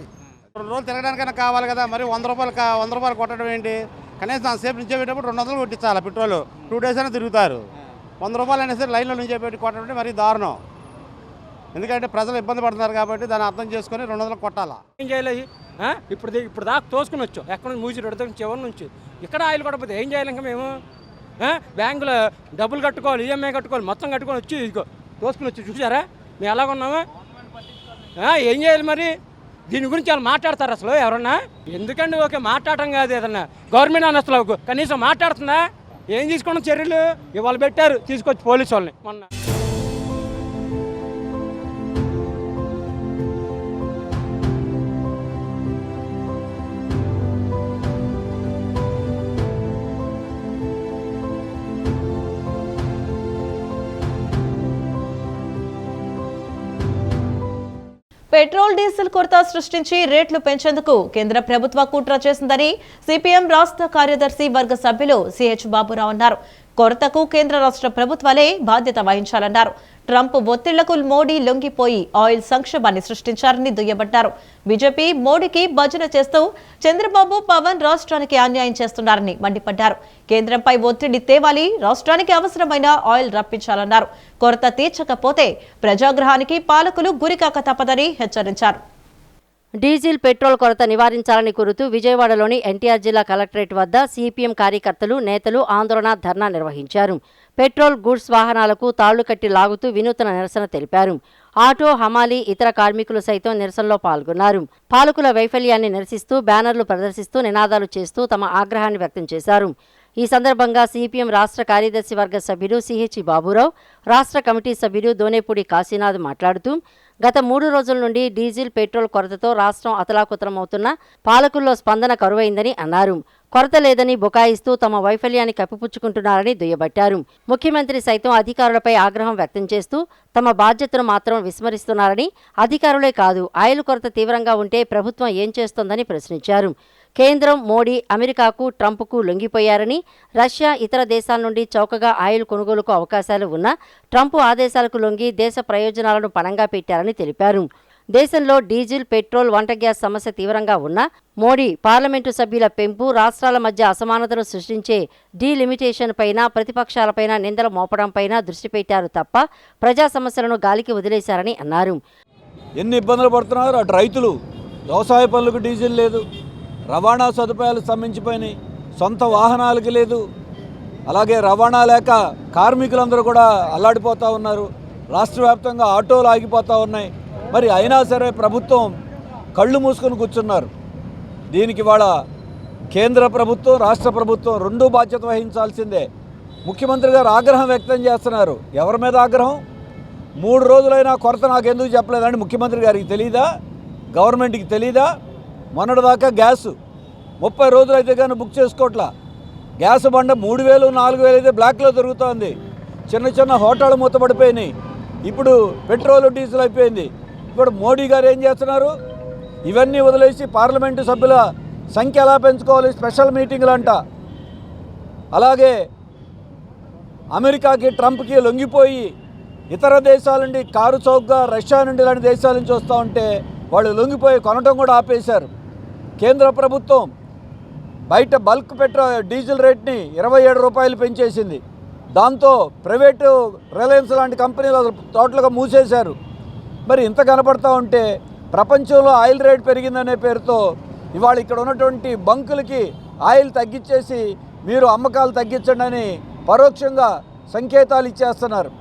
2 రోజులు తిరగడానికైనా కావాలి కదా. మరి 100 రూపాయలు కొట్టడం ఏంటి? కనీసం సేపు నుంచేటప్పుడు 200 కొట్టించాలి పెట్రోల్. 2 డేస్ అయినా తిరుగుతారు. 100 రూపాయలు అయినా సరే లైన్లో నుంచి పెట్టి కొట్టడం మరీ దారుణం. ఎందుకంటే ప్రజలు ఇబ్బంది పడుతున్నారు కాబట్టి దాన్ని అర్థం చేసుకొని 200 కొట్టాలా. ఏం చేయాలి? ఇప్పుడు దాకా తోసుకుని వచ్చాం, ఎక్కడ నుంచి మూసి రెడత చివరి నుంచి ఇక్కడ ఆయిల్ కొట్టకపోతే ఏం చేయాలి? ఇంకా మేము బ్యాంకులో డబ్బులు కట్టుకోవాలి, ఈఎంఐ కట్టుకోవాలి, మొత్తం కట్టుకొని వచ్చి ఇదిగో తోసుకుని వచ్చి చూసారా మేము ఎలాగున్నాము? ఏం చేయాలి మరి? దీని గురించి వాళ్ళు మాట్లాడతారు అసలు ఎవరన్నా? ఎందుకండి ఓకే మాట్లాడటం కాదు, ఏదన్నా గవర్నమెంట్ అని అసలు కనీసం మాట్లాడుతుందా? ఏం తీసుకోవడం చర్యలు ఇవాళ పెట్టారు తీసుకొచ్చి పోలీసు వాళ్ళని మొన్న. పెట్రోల్ డీజిల్ కొరత సృష్టించి రేట్లు పెంచేందుకు కేంద్ర ప్రభుత్వ కుట్ర చేసిందని సిపిఎం రాష్ట్ర కార్యదర్శి వర్గ సభ్యులు సిహెచ్ బాబురావు అన్నారు. కొరతకు కేంద్ర రాష్ట్ర ప్రభుత్వాలే బాధ్యత వహించాలన్నారు. ట్రంప్ ఒత్తిళ్లకు మోడీ లొంగిపోయి ఆయిల్ సంక్షోభాన్ని సృష్టించారని దుయ్యబట్టారు. బీజేపీ మోడీకి భజన చేస్తూ చంద్రబాబు పవన్ రాష్ట్రానికి అన్యాయం చేస్తున్నారని మండిపడ్డారు. కేంద్రంపై ఒత్తిడి తేవాలి, రాష్ట్రానికి అవసరమైన ఆయిల్ రప్పించాలన్నారు. కొరత తీర్చకపోతే ప్రజాగ్రహానికి పాలకులు గురికాక తప్పదని హెచ్చరించారు. డీజిల్, పెట్రోల్ కొరత నివారించాలని కోరుతూ విజయవాడలోని ఎన్టీఆర్ జిల్లా కలెక్టరేట్ వద్ద సిపిఎం కార్యకర్తలు, నేతలు ఆందోళన, ధర్నా నిర్వహించారు. పెట్రోల్, గూడ్స్ వాహనాలకు తాళ్లు కట్టి లాగుతూ వినూత్న నిరసన తెలిపారు. ఆటో, హమాలీ, ఇతర కార్మికులు సైతం నిరసనలో పాల్గొన్నారు. పాలకుల వైఫల్యాన్ని నిరసిస్తూ బ్యానర్లు ప్రదర్శిస్తూ నినాదాలు చేస్తూ తమ ఆగ్రహాన్ని వ్యక్తం చేశారు. ఈ సందర్భంగా సిపిఎం రాష్ట్ర కార్యదర్శి వర్గ సభ్యులు సిహెచ్ బాబురావు, రాష్ట్ర కమిటీ సభ్యులు దోనేపూడి కాశీనాథ్ మాట్లాడుతూ గత 3 రోజుల నుండి డీజిల్, పెట్రోల్ కొరతతో రాష్ట్రం అతలాకుతలమవుతున్నా పాలకుల్లో స్పందన కరువైందని అన్నారు. కొరత లేదని బుకాయిస్తూ తమ వైఫల్యాన్ని కప్పిపుచ్చుకుంటున్నారని దుయ్యబట్టారు. ముఖ్యమంత్రి సైతం అధికారులపై ఆగ్రహం వ్యక్తం చేస్తూ తమ బాధ్యతను మాత్రం విస్మరిస్తున్నారని, అధికారులే కాదు ఆయిల్ కొరత తీవ్రంగా ఉంటే ప్రభుత్వం ఏం చేస్తోందని ప్రశ్నించారు. కేంద్రం, మోడీ అమెరికాకు, ట్రంప్కు లొంగిపోయారని, రష్యా, ఇతర దేశాల నుండి చౌకగా ఆయిల్ కొనుగోలుకు అవకాశాలు ఉన్నా ట్రంప్ ఆదేశాలకు లొంగి దేశ ప్రయోజనాలను పణంగా పెట్టారని తెలిపారు. దేశంలో డీజిల్, పెట్రోల్, వంట గ్యాస్ సమస్య తీవ్రంగా ఉన్నా మోడీ పార్లమెంటు సభ్యుల పెంపు, రాష్ట్రాల మధ్య అసమానతలు సృష్టించే డీలిమిటేషన్ పైన, ప్రతిపక్షాలపైన నిందలు మోపడంపైన దృష్టి పెట్టారు తప్ప ప్రజా సమస్యలను గాలికి వదిలేశారని అన్నారు. ఎన్ని ఇబ్బందులు పడుతున్నారు? అటు రైతులు, వ్యవసాయ పనులకు డీజిల్ లేదు, రవాణా సదుపాయాలు స్తంభించిపోయినాయి, సొంత వాహనాలకి లేదు, అలాగే రవాణా లేక కార్మికులందరూ కూడా అల్లాడిపోతూ ఉన్నారు. రాష్ట్ర వ్యాప్తంగా ఆటోలు ఆగిపోతూ ఉన్నాయి. మరి అయినా సరే ప్రభుత్వం కళ్ళు మూసుకొని కూర్చున్నారు. దీనికి వాళ్ళ కేంద్ర ప్రభుత్వం, రాష్ట్ర ప్రభుత్వం రెండూ బాధ్యత వహించాల్సిందే. ముఖ్యమంత్రి గారు ఆగ్రహం వ్యక్తం చేస్తున్నారు. ఎవరి మీద ఆగ్రహం? 3 రోజులైనా కొరత నాకు ఎందుకు చెప్పలేదండి ముఖ్యమంత్రి గారికి తెలియదా? గవర్నమెంట్కి తెలీదా? మొన్నటిదాకా గ్యాసు 30 రోజులు అయితే కానీ బుక్ చేసుకోవట్లా. గ్యాస్ బండ 3000, 4000 అయితే బ్లాక్లో దొరుకుతోంది. చిన్న చిన్న హోటళ్ళు మూతపడిపోయినాయి. ఇప్పుడు పెట్రోల్, డీజిల్ అయిపోయింది. ఇప్పుడు మోడీ గారు ఏం చేస్తున్నారు? ఇవన్నీ వదిలేసి పార్లమెంటు సభ్యుల సంఖ్య ఎలా పెంచుకోవాలి, స్పెషల్ మీటింగ్లు అంట. అలాగే అమెరికాకి, ట్రంప్కి లొంగిపోయి ఇతర దేశాల నుండి కారు చౌకగా రష్యా నుండి ఇలాంటి దేశాల నుంచి వస్తూ ఉంటే వాళ్ళు లొంగిపోయి కొనటం కూడా ఆపేశారు. కేంద్ర ప్రభుత్వం బయట బల్క్ డీజిల్ రేట్ని 27 రూపాయలు పెంచేసింది. దాంతో ప్రైవేటు రిలయన్స్ లాంటి కంపెనీలు అసలు టోటల్గా మూసేశారు. మరి ఇంత కనపడతా ఉంటే ప్రపంచంలో ఆయిల్ రేట్ పెరిగిందనే పేరుతో ఇవాళ ఇక్కడ ఉన్నటువంటి బంకులకి ఆయిల్ తగ్గించేసి మీరు అమ్మకాలు తగ్గించండి అని పరోక్షంగా సంకేతాలు ఇచ్చేస్తున్నారు.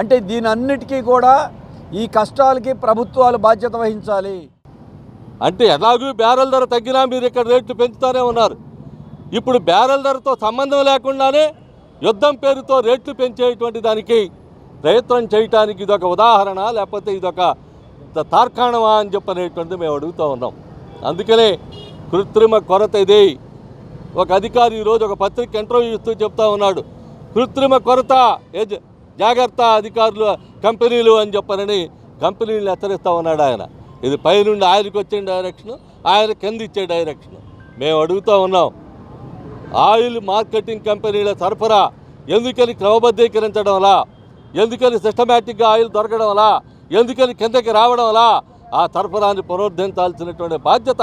అంటే దీని అన్నిటికీ కూడా ఈ కష్టాలకి ప్రభుత్వాలు బాధ్యత వహించాలి. అంటే ఎలాగూ బ్యారెల్ ధర తగ్గినా మీరు ఇక్కడ రేట్లు పెంచుతూనే ఉన్నారు. ఇప్పుడు బ్యారెల్ ధరతో సంబంధం లేకుండానే యుద్ధం పేరుతో రేట్లు పెంచేటువంటి దానికి ప్రయత్నం చేయడానికి ఇదొక ఉదాహరణ, లేకపోతే ఇదొక తార్కాణమా అని చెప్పనేటువంటిది మేము అడుగుతూ ఉన్నాం. అందుకనే కృత్రిమ కొరత ఇది. ఒక అధికారి ఈరోజు ఒక పత్రిక ఇంటర్వ్యూ ఇస్తూ చెప్తా ఉన్నాడు, కృత్రిమ కొరత, జాగ్రత్త అధికారులు, కంపెనీలు అని చెప్పనని కంపెనీలు హెచ్చరిస్తూ ఉన్నాడు ఆయన. ఇది పైనుండి ఆయనకు వచ్చే డైరెక్షన్, ఆయన కింద ఇచ్చే డైరెక్షన్. మేము అడుగుతూ ఉన్నాం, ఆయిల్ మార్కెటింగ్ కంపెనీల సరఫరా ఎందుకని క్రమబద్ధీకరించడం వల్ల, ఎందుకని సిస్టమేటిక్గా ఆయిల్ దొరకడం వల్ల, ఎందుకని కిందకి రావడం వల్ల ఆ సరఫరాన్ని పునరుద్ధరించాల్సినటువంటి బాధ్యత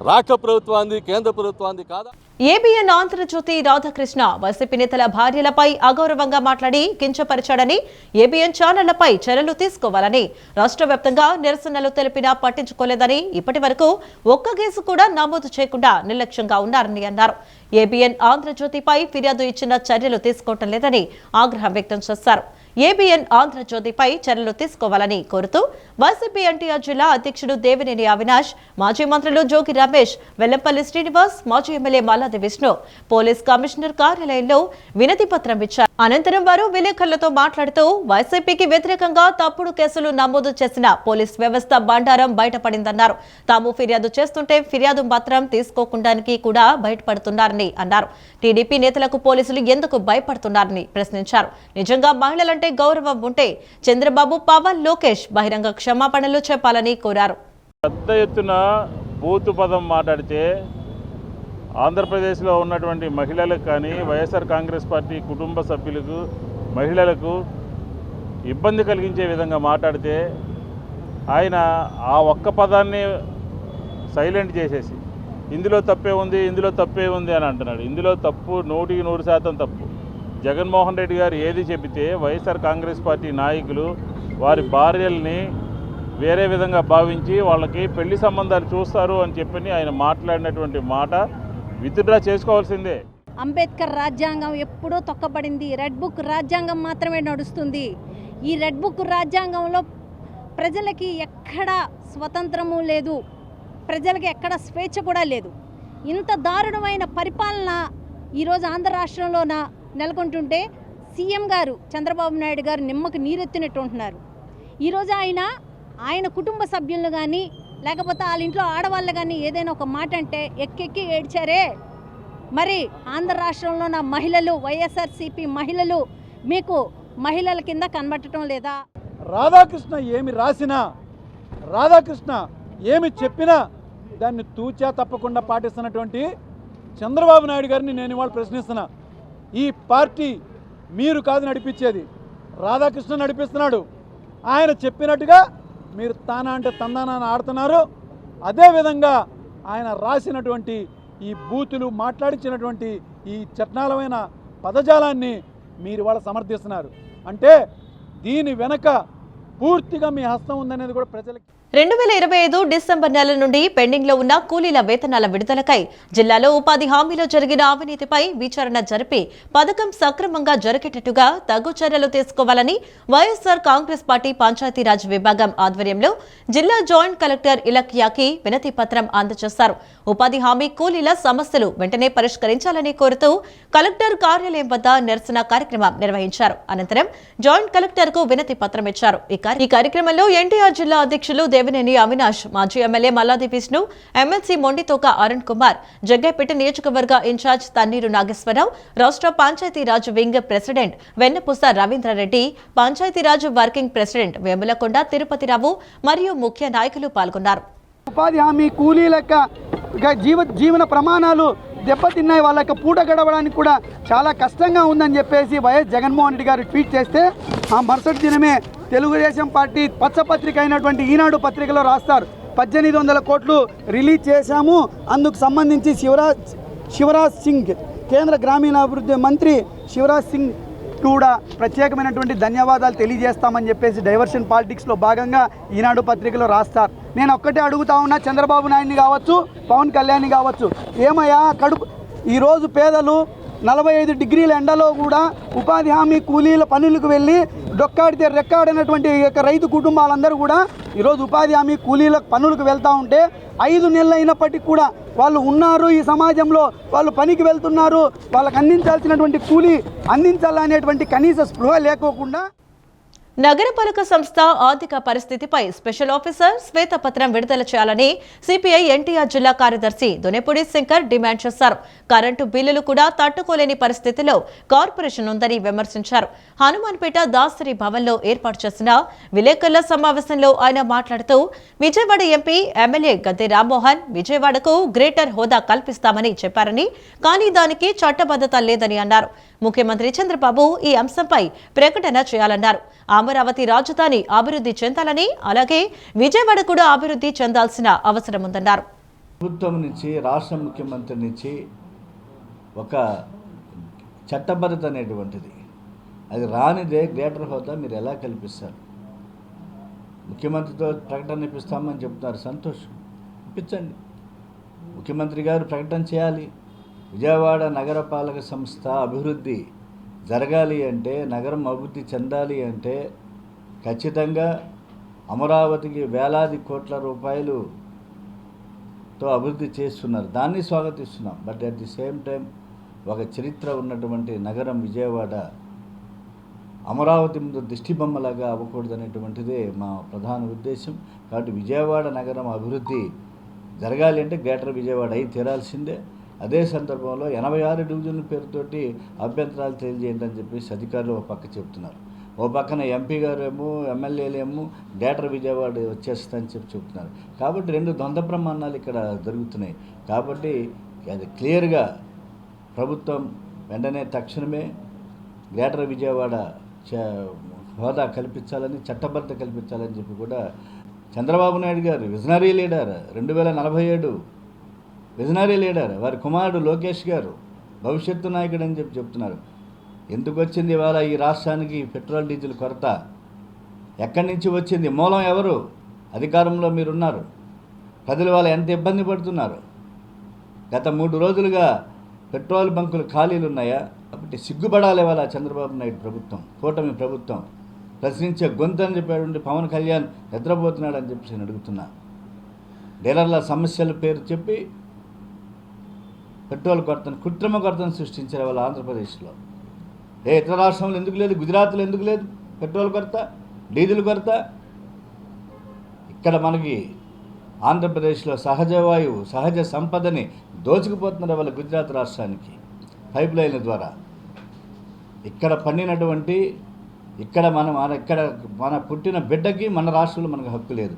రాష్ట్ర ప్రభుత్వాన్ని, కేంద్ర ప్రభుత్వాన్ని కాదా? ఏబిఎన్ ఆంధ్రజ్యోతి రాధాకృష్ణ వైసీపీ నేతల భార్యలపై అగౌరవంగా మాట్లాడి కించపరిచాడని ఏబిఎన్ ఛానళ్లపై చర్యలు తీసుకోవాలని రాష్ట్ర వ్యాప్తంగా నిరసనలు తెలిపినా పట్టించుకోలేదని ఇప్పటి వరకు ఒక్క కేసు కూడా నమోదు చేయకుండా నిర్లక్ష్యంగా ఉన్నారని అన్నారు. ఏబిఎన్ ఆంధ్రజ్యోతిపై ఫిర్యాదు ఇచ్చిన చర్యలు తీసుకోవటం లేదని ఆగ్రహం వ్యక్తం చేశారు. ఏబిఎన్ ఆంధ్రజ్యోతిపై చర్యలు తీసుకోవాలని కోరుతూ వైసీపీ ఎన్టీఆర్ జిల్లా అధ్యక్షుడు దేవినేని అవినాష్, మాజీ మంత్రులు జోగి రమేష్, వెల్లంపల్లి శ్రీనివాస్, మాజీ MLA Malladi Vishnu police commissioner కార్యాలయంలో వినతి పత్రం ఇచ్చారు. అనంతరం వారు విలేకరులతో మాట్లాడుతూ వైసీపీకి వ్యతిరేకంగా తప్పుడు కేసులు నమోదు చేసిన పోలీస్ వ్యవస్థ బండారం బయటపడిందన్నారు. తాము ఫిర్యాదు చేస్తుంటే ఫిర్యాదు పత్రం తీసుకోకుండానికి కూడా బయటపడుతున్నారని అన్నారు. టీడీపీ నేతలకు పోలీసులు ఎందుకు భయపడుతున్నారని ప్రశ్నించారు. నిజంగా మహిళలంటే గౌరవం ఉంటే చంద్రబాబు, పవన్, లోకేష్ బహిరంగ క్షమాపణలు చెప్పాలని కోరారు. పెద్ద ఎత్తున బూతు పదం మాట్లాడితే ఆంధ్రప్రదేశ్లో ఉన్నటువంటి మహిళలకు కానీ వైఎస్ఆర్ కాంగ్రెస్ పార్టీ కుటుంబ సభ్యులకు మహిళలకు ఇబ్బంది కలిగించే విధంగా మాట్లాడితే ఆయన ఆ ఒక్క పదాన్ని సైలెంట్ చేసేసి ఇందులో తప్పే ఉంది, ఇందులో తప్పే ఉంది అని అంటున్నాడు. ఇందులో తప్పు 100% తప్పు. జగన్మోహన్ రెడ్డి గారు ఏది చెబితే వైఎస్ఆర్ కాంగ్రెస్ పార్టీ నాయకులు వారి భార్యల్ని వేరే విధంగా భావించి వాళ్ళకి పెళ్లి సంబంధాలు చూస్తారు అని చెప్పని ఆయన మాట్లాడినటువంటి మాట విత్డ్రా చేసుకోవాల్సిందే. అంబేద్కర్ రాజ్యాంగం ఎప్పుడో తొక్కబడింది. రెడ్ బుక్ రాజ్యాంగం మాత్రమే నడుస్తుంది. ఈ రెడ్ బుక్ రాజ్యాంగంలో ప్రజలకి ఎక్కడ స్వతంత్రము లేదు, ప్రజలకి ఎక్కడ స్వేచ్ఛ కూడా లేదు. ఇంత దారుణమైన పరిపాలన ఈరోజు ఆంధ్ర రాష్ట్రంలోన నెలకొంటుంటే సీఎం గారు చంద్రబాబు నాయుడు గారు నిమ్మకు నీరెత్తినట్టు ఉంటున్నారు. ఈరోజు ఆయన కుటుంబ సభ్యులను కానీ లేకపోతే వాళ్ళ ఇంట్లో ఆడవాళ్ళు కానీ ఏదైనా ఒక మాట అంటే ఎక్కెక్కి ఏడ్చారే. మరి ఆంధ్ర రాష్ట్రంలో నా మహిళలు, వైఎస్ఆర్సీపీ మహిళలు మీకు మహిళల కింద కనబట్టడం లేదా? రాధాకృష్ణ ఏమి రాసినా, రాధాకృష్ణ ఏమి చెప్పినా దాన్ని తూచా తప్పకుండా పాటిస్తున్నటువంటి చంద్రబాబు నాయుడు గారిని నేను ఇవాళ ప్రశ్నిస్తున్నా. ఈ పార్టీ మీరు కాదు నడిపించేది, రాధాకృష్ణ నడిపిస్తున్నాడు. ఆయన చెప్పినట్టుగా మీరు తానా అంటే తందానాన్ని ఆడుతున్నారు. అదేవిధంగా ఆయన రాసినటువంటి ఈ బూతులు మాట్లాడించినటువంటి ఈ చట్టాలమైన పదజాలాన్ని మీరు ఇవాళ సమర్థిస్తున్నారు. అంటే దీని వెనక పూర్తిగా మీ హస్తం ఉందనేది కూడా ప్రజలకి 2025 డిసెంబర్ నెల నుండి పెండింగ్ లో ఉన్న కూలీల వేతనాల విడుదలకై జిల్లాలో ఉపాధి హామీలో జరిగిన అవినీతిపై విచారణ జరిపి పథకం సక్రమంగా జరిగేటట్టుగా తగు చర్యలు తీసుకోవాలని వైఎస్ఆర్ కాంగ్రెస్ పార్టీ పంచాయతీరాజ్ విభాగం ఆధ్వర్యంలో జిల్లా జాయింట్ కలెక్టర్ ఇలక్యాకి వినతి పత్రం అందజేశారు. ఉపాధి హామీ కూలీల సమస్యలు వెంటనే పరిష్కరించాలని కోరుతూ కలెక్టర్ కార్యాలయం వద్ద నిరసన కార్యక్రమం నిర్వహించారు. అనంతరం జాయింట్ కలెక్టర్ కు వినతి పత్రం ఇచ్చారు. ఈ కార్యక్రమంలో ఎన్టీఆర్ జిల్లా అధ్యక్షులు దేవినేని అవినాష్, మాజీ ఎమ్మెల్యే మల్లాది విష్ణు, ఎమ్మెల్సీ మొండితోక అరుణ్ కుమార్, జగ్గైపేట నియోజకవర్గ ఇన్ఛార్జ్ తన్నీరు నాగేశ్వరరావు, రాష్ట్ర Panchayati Raj wing president Vennapusa Ravindra Reddy, Panchayati Raj working president Vemulakonda Tirupati Rao మరియు ముఖ్య నాయకులు పాల్గొన్నారు. ఉపాధి హామీ కూలీల జీవన ప్రమాణాలు దెబ్బతిన్నాయి. వాళ్ళకి పూట గడవడానికి కూడా చాలా కష్టంగా ఉందని చెప్పేసి వైఎస్ జగన్మోహన్ రెడ్డి గారు ట్వీట్ చేస్తే ఆ మరుసటి దినమే తెలుగుదేశం పార్టీ పచ్చపత్రిక అయినటువంటి ఈనాడు పత్రికలో రాస్తారు, 1800 కోట్లు రిలీజ్ చేశాము. అందుకు సంబంధించి శివరాజ్ సింగ్, కేంద్ర గ్రామీణాభివృద్ధి మంత్రి శివరాజ్ సింగ్ కూడా ప్రత్యేకమైనటువంటి ధన్యవాదాలు తెలియజేస్తామని చెప్పేసి డైవర్షన్ పాలిటిక్స్లో భాగంగా ఈనాడు పత్రికలో రాస్తారు. నేను ఒక్కటే అడుగుతా ఉన్నా, చంద్రబాబు నాయుడిని కావచ్చు, పవన్ కళ్యాణ్ని కావచ్చు, ఏమయ్యా ఈరోజు పేదలు 45 డిగ్రీల ఎండలో కూడా ఉపాధి హామీ కూలీల పనులకు వెళ్ళి డొక్కాడితే రెక్కాడినటువంటి రైతు కుటుంబాలందరూ కూడా ఈరోజు ఉపాధి హామీ కూలీల పనులకు వెళ్తూ ఉంటే 5 నెలలు అయినప్పటికీ కూడా వాళ్ళు ఉన్నారు, ఈ సమాజంలో వాళ్ళు పనికి వెళ్తున్నారు, వాళ్ళకి అందించాల్సినటువంటి కూలీ అందించాలనేటువంటి కనీస స్పృహ లేకోకుండా నగరపాలక సంస్థ ఆర్థిక పరిస్థితిపై స్పెషల్ ఆఫీసర్ శ్వేతపత్రం విడుదల చేయాలని సిపిఐ ఎన్టీఆర్ జిల్లా కార్యదర్శి దొనెపూడి శంకర్ డిమాండ్ చేశారు. కరెంటు బిల్లులు కూడా తట్టుకోలేని పరిస్థితిలో కార్పొరేషన్ ఉందని విమర్శించారు. హనుమాన్పేట దాసరి భవన్లో ఏర్పాటు చేసిన విలేకరుల సమావేశంలో ఆయన మాట్లాడుతూ విజయవాడ ఎంపీ ఎమ్మెల్యే గద్దె రామ్మోహన్ విజయవాడకు గ్రేటర్ హోదా కల్పిస్తామని చెప్పారని, కానీ దానికి చట్టబద్ధత లేదని అన్నారు. ముఖ్యమంత్రి చంద్రబాబు ఈ అంశంపై ప్రకటన చేయాలన్నారు. అమరావతి రాజధాని అభివృద్ధి చెందాలని, అలాగే విజయవాడ కూడా అభివృద్ధి చెందాల్సిన అవసరం ఉందన్నారు. ప్రభుత్వం నుంచి, రాష్ట్ర ముఖ్యమంత్రి నుంచి ఒక చట్టబద్ధత అనేటువంటిది అది రానిదే గ్రేటర్ హోదా మీరు ఎలా కల్పిస్తారు? ముఖ్యమంత్రితో ప్రకటన ఇప్పిస్తామని చెప్తున్నారు, సంతోషం, ఇప్పించండి. ముఖ్యమంత్రి గారు ప్రకటన చేయాలి. విజయవాడ నగరపాలక సంస్థ అభివృద్ధి జరగాలి అంటే, నగరం అభివృద్ధి చెందాలి అంటే ఖచ్చితంగా అమరావతికి వేలాది కోట్ల రూపాయలుతో అభివృద్ధి చేస్తున్నారు, దాన్ని స్వాగతిస్తున్నాం. But at the same time ఒక చరిత్ర ఉన్నటువంటి నగరం విజయవాడ అమరావతి ముందు దిష్టిబొమ్మలాగా అవ్వకూడదనేటువంటిదే మా ప్రధాన ఉద్దేశం. కాబట్టి విజయవాడ నగరం అభివృద్ధి జరగాలి అంటే గ్రేటర్ విజయవాడ అయి తీరాల్సిందే. అదే సందర్భంలో 86 డివిజన్ల పేరుతోటి అభ్యంతరాలు తెలియజేయండి అని చెప్పేసి అధికారులు ఒక పక్క చెప్తున్నారు. ఓ పక్కన ఎంపీ గారు ఏమో ఎమ్మెల్యేలేమో గ్రేటర్ విజయవాడ వచ్చేస్తుందని చెప్తున్నారు. కాబట్టి రెండు ద్వంద్వ ప్రమాణాలు ఇక్కడ జరుగుతున్నాయి. కాబట్టి అది క్లియర్గా ప్రభుత్వం వెంటనే తక్షణమే గ్రేటర్ విజయవాడ హోదా కల్పించాలని, చట్టబద్ధత కల్పించాలని చెప్పి కూడా చంద్రబాబు నాయుడు గారు విజనరీ లీడర్, 2047 విజనరీ లీడర్, వారి కుమారుడు లోకేష్ గారు భవిష్యత్తు నాయకుడు అని చెప్పి చెప్తున్నారు. ఎందుకు వచ్చింది ఇవాళ ఈ రాష్ట్రానికి పెట్రోల్ డీజిల్ కొరత? ఎక్కడి నుంచి వచ్చింది? మూలం ఎవరు? అధికారంలో మీరున్నారు. ప్రజలు వాళ్ళ ఎంత ఇబ్బంది పడుతున్నారు? గత 3 రోజులుగా పెట్రోల్ బంకులు ఖాళీలు ఉన్నాయా? కాబట్టి సిగ్గుపడాలి వాళ్ళ చంద్రబాబు నాయుడు ప్రభుత్వం, కూటమి ప్రభుత్వం. ప్రశ్నించే గొంతు అని చెప్పాడు పవన్ కళ్యాణ్ నిద్రపోతున్నాడు అని చెప్పి నేను అడుగుతున్నా. డీలర్ల సమస్యల పేరు చెప్పి పెట్రోల్ కొరతను, కృత్రిమ కొరతను సృష్టించారు వాళ్ళ ఆంధ్రప్రదేశ్లో. ఇతర రాష్ట్రంలో ఎందుకు లేదు? గుజరాత్లో ఎందుకు లేదు పెట్రోల్ కొరత, డీజిల్ కొరత? ఇక్కడ మనకి ఆంధ్రప్రదేశ్లో సహజ వాయువు, సహజ సంపదని దోచుకుపోతున్నారు వాళ్ళ గుజరాత్ రాష్ట్రానికి పైప్ లైన్ల ద్వారా. ఇక్కడ పండినటువంటి ఇక్కడ మన పుట్టిన బిడ్డకి మన రాష్ట్రంలో మనకు హక్కు లేదు,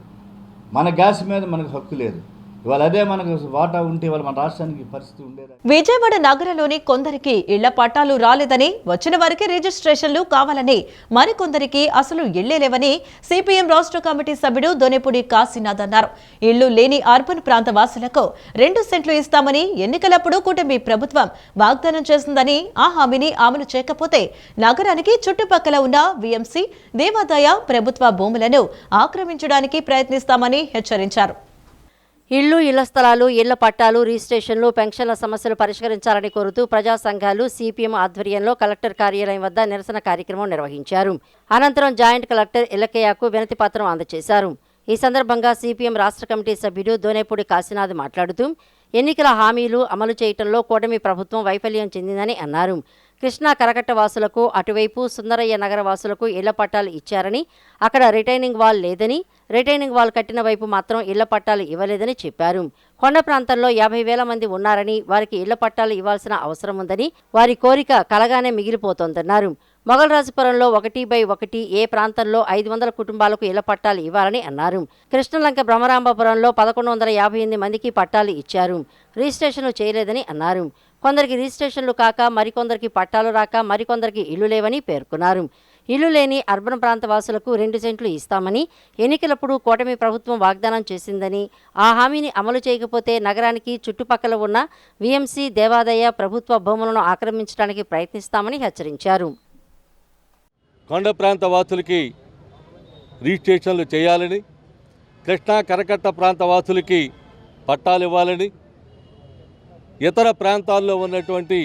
మన గ్యాస్ మీద మనకు హక్కు లేదు. ఇవాళ అదే మనకు వాటా ఉంటే ఇవాళ మన రాష్ట్రానికి పరిస్థితి ఉండేది. విజయవాడ నగరంలోని కొందరికి ఇళ్ల పట్టాలు రాలేదని, వచ్చిన వారికి రిజిస్ట్రేషన్లు కావాలని, మరికొందరికి అసలు ఇళ్లే లేవని సిపిఎం రాష్ట్ర కమిటీ సభ్యుడు దొనెపూడి కాశీనాథ్ అన్నారు. ఇళ్లు లేని అర్బన్ ప్రాంత వాసులకు 2 సెంట్లు ఇస్తామని ఎన్నికలప్పుడు కూటమి ప్రభుత్వం వాగ్దానం చేసిందని, ఆ హామీని అమలు చేయకపోతే నగరానికి చుట్టుపక్కల ఉన్న విఎంసి, దేవాదాయ ప్రభుత్వ భూములను ఆక్రమించడానికి ప్రయత్నిస్తామని హెచ్చరించారు. ఇళ్లు, ఇళ్ల స్థలాలు, ఇళ్ల పట్టాలు, రిజిస్ట్రేషన్లు, పెన్షన్ల సమస్యలు పరిష్కరించాలని కోరుతూ ప్రజా సంఘాలు సిపిఎం ఆధ్వర్యంలో కలెక్టర్ కార్యాలయం వద్ద నిరసన కార్యక్రమం నిర్వహించారు. అనంతరం జాయింట్ కలెక్టర్ ఇలకయ్యకు వినతి పత్రం అందజేశారు. ఈ సందర్భంగా సిపిఎం రాష్ట్ర కమిటీ సభ్యుడు దొనెపూడి కాశీనాథ్ మాట్లాడుతూ ఎన్నికల హామీలు అమలు చేయటంలో కూటమి ప్రభుత్వం వైఫల్యం చెందిందని అన్నారు. కృష్ణా కరకట్ట వాసులకు, అటువైపు సుందరయ్య నగర వాసులకు ఇళ్ల పట్టాలు ఇచ్చారని, అక్కడ రిటైనింగ్ వాల్ లేదని, రిటైనింగ్ వాల్ కట్టిన వైపు మాత్రం ఇళ్ల పట్టాలు ఇవ్వలేదని చెప్పారు. కొండ ప్రాంతంలో 50,000 మంది ఉన్నారని, వారికి ఇళ్ల పట్టాలు ఇవ్వాల్సిన అవసరం ఉందని, వారి కోరిక కలగానే మిగిలిపోతోందన్నారు. మొగల్రాజపురంలో 1/1 ఏ ప్రాంతంలో 500 కుటుంబాలకు ఇళ్ల పట్టాలు ఇవ్వాలని అన్నారు. కృష్ణలంక బ్రహ్మరాంబపురంలో 1158 మందికి పట్టాలు ఇచ్చారు, రిజిస్ట్రేషన్లు చేయలేదని అన్నారు. కొందరికి రిజిస్ట్రేషన్లు కాక, మరికొందరికి పట్టాలు రాక, మరికొందరికి ఇళ్లు లేవని పేర్కొన్నారు. ఇల్లు లేని అర్బన్ ప్రాంత వాసులకు 2 సెంట్లు ఇస్తామని ఎన్నికలప్పుడు కూటమి ప్రభుత్వం వాగ్దానం చేసిందని, ఆ హామీని అమలు చేయకపోతే నగరానికి చుట్టుపక్కల ఉన్న విఎంసి, దేవాదాయ ప్రభుత్వ భూములను ఆక్రమించడానికి ప్రయత్నిస్తామని హెచ్చరించారు. కొండ ప్రాంత వాసులకి రిజిస్ట్రేషన్లు చేయాలని, కృష్ణా కరకట్ట ప్రాంత వాసులకి పట్టాలు ఇవ్వాలని, ఇతర ప్రాంతాల్లో ఉన్నటువంటి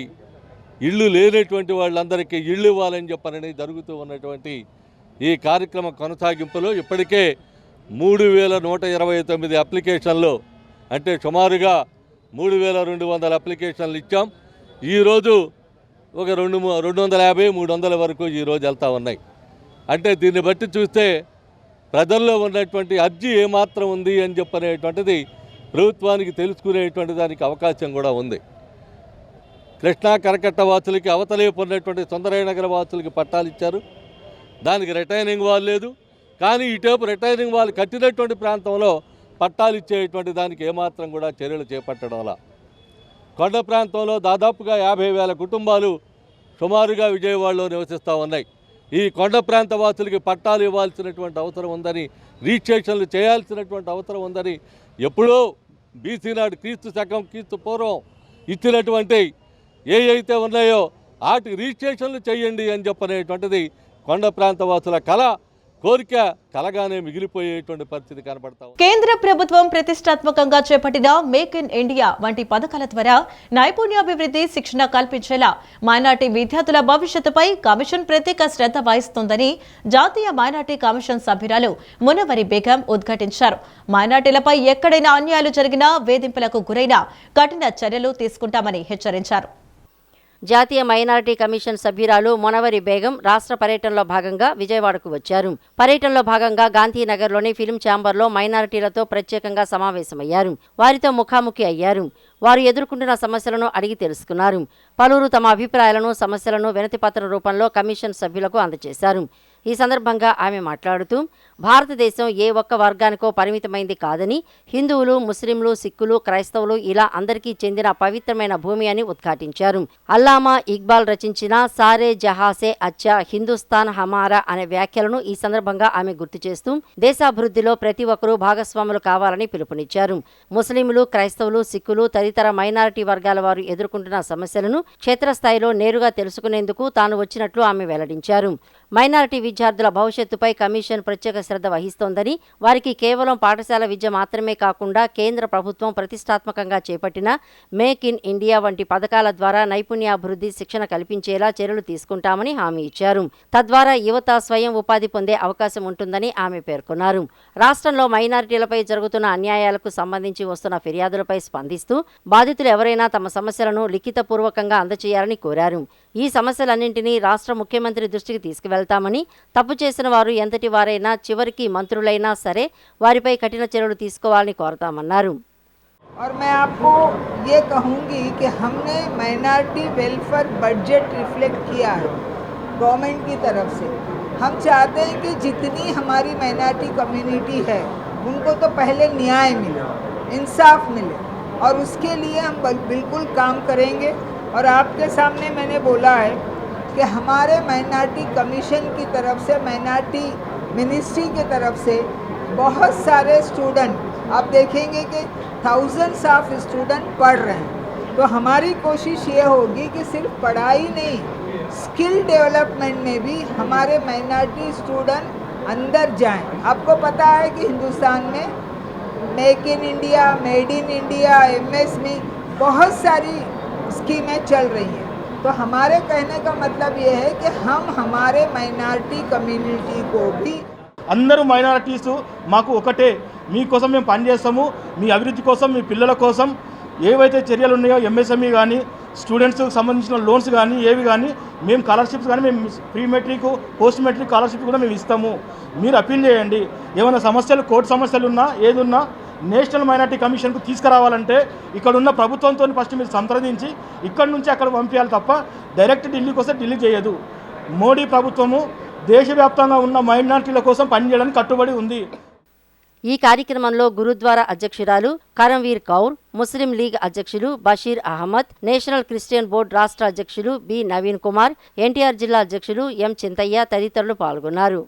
ఇళ్ళు లేనటువంటి వాళ్ళందరికీ ఇళ్ళు ఇవ్వాలని చెప్పనని జరుగుతూ ఉన్నటువంటి ఈ కార్యక్రమ కొనసాగింపులో ఇప్పటికే 3,129 అప్లికేషన్లు, అంటే సుమారుగా 3,200 అప్లికేషన్లు ఇచ్చాం. ఈరోజు ఒక 250-300 వరకు ఈరోజు వెళ్తూ ఉన్నాయి. అంటే దీన్ని బట్టి చూస్తే ప్రజల్లో ఉన్నటువంటి అర్జీ ఏమాత్రం ఉంది అని చెప్పనేటువంటిది ప్రభుత్వానికి తెలుసుకునేటువంటి దానికి అవకాశం కూడా ఉంది. కృష్ణా కరకట్ట వాసులకి అవతలేపు ఉన్నటువంటి సుందరయ్య నగర వాసులకి పట్టాలు ఇచ్చారు, దానికి రిటైనింగ్ వాల్ లేదు. కానీ ఇటేపు రిటైనింగ్ వాల్ కట్టినటువంటి ప్రాంతంలో పట్టాలు ఇచ్చేటువంటి దానికి ఏమాత్రం కూడా చర్యలు చేపట్టడం వల్ల కొండ ప్రాంతంలో దాదాపుగా 50,000 కుటుంబాలు సుమారుగా విజయవాడలో నివసిస్తూ ఉన్నాయి. ఈ కొండ ప్రాంత వాసులకి పట్టాలు ఇవ్వాల్సినటువంటి అవసరం ఉందని, రిజిస్ట్రేషన్లు చేయాల్సినటువంటి అవసరం ఉందని ఎప్పుడో బీసీ నాడు క్రీస్తు పూర్వం ఇచ్చినటువంటి ఏ అయితే ఉన్నాయో వాటికి రిజిస్ట్రేషన్లు చేయండి అని చెప్పనేటువంటిది కొండ ప్రాంత వాసుల కళ, కోరిక కలగానే మిగిలిపోయేటువంటి పరిస్థితి కనబడతాం. కేంద్ర ప్రభుత్వం ప్రతిష్టాత్మకంగా చేపట్టిన మేక్ ఇన్ ఇండియా వంటి పథకాల ద్వారా నైపుణ్యాభివృద్ధి శిక్షణ కల్పించేలా మైనార్టీ విద్యార్థుల భవిష్యత్తుపై కమిషన్ ప్రత్యేక శ్రద్ధ వహిస్తోందని జాతీయ మైనార్టీ కమిషన్ సభ్యురాలు మునవరి బేగం ఉద్ఘాటించారు. మైనార్టీలపై ఎక్కడైనా అన్యాయాలు జరిగినా, వేధింపులకు గురైనా కఠిన చర్యలు తీసుకుంటామని హెచ్చరించారు. జాతీయ మైనారిటీ కమిషన్ సభ్యురాలు మునవరి బేగం రాష్ట్ర పర్యటనలో భాగంగా విజయవాడకు వచ్చారు. పర్యటనలో భాగంగా గాంధీనగర్లోని ఫిల్మ్ ఛాంబర్లో మైనారిటీలతో ప్రత్యేకంగా సమావేశమయ్యారు. వారితో ముఖాముఖి అయ్యారు. వారు ఎదుర్కొంటున్న సమస్యలను అడిగి తెలుసుకున్నారు. పలువురు తమ అభిప్రాయాలను, సమస్యలను వినతిపత్ర రూపంలో కమిషన్ సభ్యులకు అందజేశారు. ఈ సందర్భంగా ఆమె మాట్లాడుతూ భారతదేశం ఏ ఒక్క వర్గానికో పరిమితమైంది కాదని, హిందువులు, ముస్లింలు, సిక్కులు, క్రైస్తవులు ఇలా అందరికీ చెందిన పవిత్రమైన భూమి అని ఉద్ఘాటించారు. అల్లామా ఇక్బాల్ రచించిన సారే జహాసే అచ్చా హిందుస్థాన్ హమారా అనే వ్యాఖ్యలను ఈ సందర్భంగా ఆమె గుర్తు చేస్తూ దేశాభివృద్ధిలో ప్రతి ఒక్కరూ భాగస్వాములు కావాలని పిలుపునిచ్చారు. ముస్లింలు, క్రైస్తవులు, సిక్కులు తదితర మైనారిటీ వర్గాల వారు ఎదుర్కొంటున్న సమస్యలను క్షేత్రస్థాయిలో నేరుగా తెలుసుకునేందుకు తాను వచ్చినట్లు ఆమె వెల్లడించారు. మైనారిటీ విద్యార్థుల భవిష్యత్తుపై కమిషన్ ప్రత్యేక శ్రద్ధ వహిస్తోందని, వారికి కేవలం పాఠశాల విద్య మాత్రమే కాకుండా కేంద్ర ప్రభుత్వం ప్రతిష్టాత్మకంగా చేపట్టిన మేక్ ఇన్ ఇండియా వంటి పథకాల ద్వారా నైపుణ్యాభివృద్ధి శిక్షణ కల్పించేలా చర్యలు తీసుకుంటామని హామీ ఇచ్చారు. తద్వారా యువత స్వయం ఉపాధి పొందే అవకాశం ఉంటుందని ఆమె పేర్కొన్నారు. రాష్ట్రంలో మైనారిటీలపై జరుగుతున్న అన్యాయాలకు సంబంధించి వస్తున్న ఫిర్యాదులపై స్పందిస్తూ బాధితులు ఎవరైనా తమ సమస్యలను లిఖితపూర్వకంగా అందజేయాలని కోరారు. ఈ సమస్యలన్నింటినీ రాష్ట్ర ముఖ్యమంత్రి దృష్టికి తీసుకువెళ్తామని, తప్పు చేసిన వారు ఎంతటి వారైనా, చివరికి మంత్రులైనా సరే వారిపై కఠిన చర్యలు తీసుకోవాలని కోరతామన్నారు. और मैं आपको ये कहूँगी कि हमने माइनॉरिटी वेलफेयर बजट रिफ्लेक्ट किया है गवर्नमेंट की तरफ से. हम चाहते हैं कि जितनी हमारी माइनॉरिटी कम्युनिटी है उनको तो पहले न्याय मिले, इंसाफ मिले, और उसके लिए हम बिल्कुल काम करेंगे. और आपके सामने मैंने बोला है कि हमारे माइनॉरिटी कमीशन की तरफ से, माइनॉरिटी मिनिस्ट्री की तरफ से बहुत सारे स्टूडेंट, आप देखेंगे कि थाउजेंड्स ऑफ स्टूडेंट पढ़ रहे हैं. तो हमारी कोशिश ये होगी कि सिर्फ पढ़ाई नहीं, स्किल डेवलपमेंट में भी हमारे माइनॉरिटी स्टूडेंट अंदर जाएं. आपको पता है कि हिंदुस्तान में make in India, made in India, MSME बहुत सारी स्कीमें चल रही हैं. तो हमारे कहने का मतलब ये है कि हम हमारे माइनॉरिटी कम्युनिटी को भी అందరూ మైనారిటీస్ మాకు ఒకటే, మీకోసం మేము పనిచేస్తాము, మీ అభివృద్ధి కోసం, మీ పిల్లల కోసం ఏవైతే చర్యలు ఉన్నాయో MSME కానీ, స్టూడెంట్స్కి సంబంధించిన లోన్స్ కానీ, ఏవి కానీ మేము స్కాలర్షిప్స్ కానీ, మేము pre matric, post matric scholarship కూడా మేము ఇస్తాము. మీరు అప్పీల్ చేయండి. ఏమైనా సమస్యలు, కోర్టు సమస్యలు ఉన్నా, ఏదున్నా నేషనల్ మైనారిటీ కమిషన్కు తీసుకురావాలంటే ఇక్కడ ఉన్న ప్రభుత్వంతో ఫస్ట్ మీరు సంప్రదించి ఇక్కడి నుంచి అక్కడ పంపించాలి తప్ప డైరెక్ట్ ఢిల్లీకి వస్తే ఢిల్లీ చేయదు. మోడీ ప్రభుత్వము దేశవ్యాప్తంగా ఉన్న మైనారిటీల కోసం పనిచేయడానికి కట్టుబడి ఉంది. ఈ కార్యక్రమంలో గురుద్వారా అధ్యక్షురాలు కరంవీర్ కౌర్, ముస్లిం లీగ్ అధ్యక్షులు Basheer Ahmed, National Christian Board రాష్ట్ర అధ్యక్షులు బి నవీన్ కుమార్, ఎన్టీఆర్ జిల్లా అధ్యక్షులు ఎం చింతయ్య తదితరులు పాల్గొన్నారు.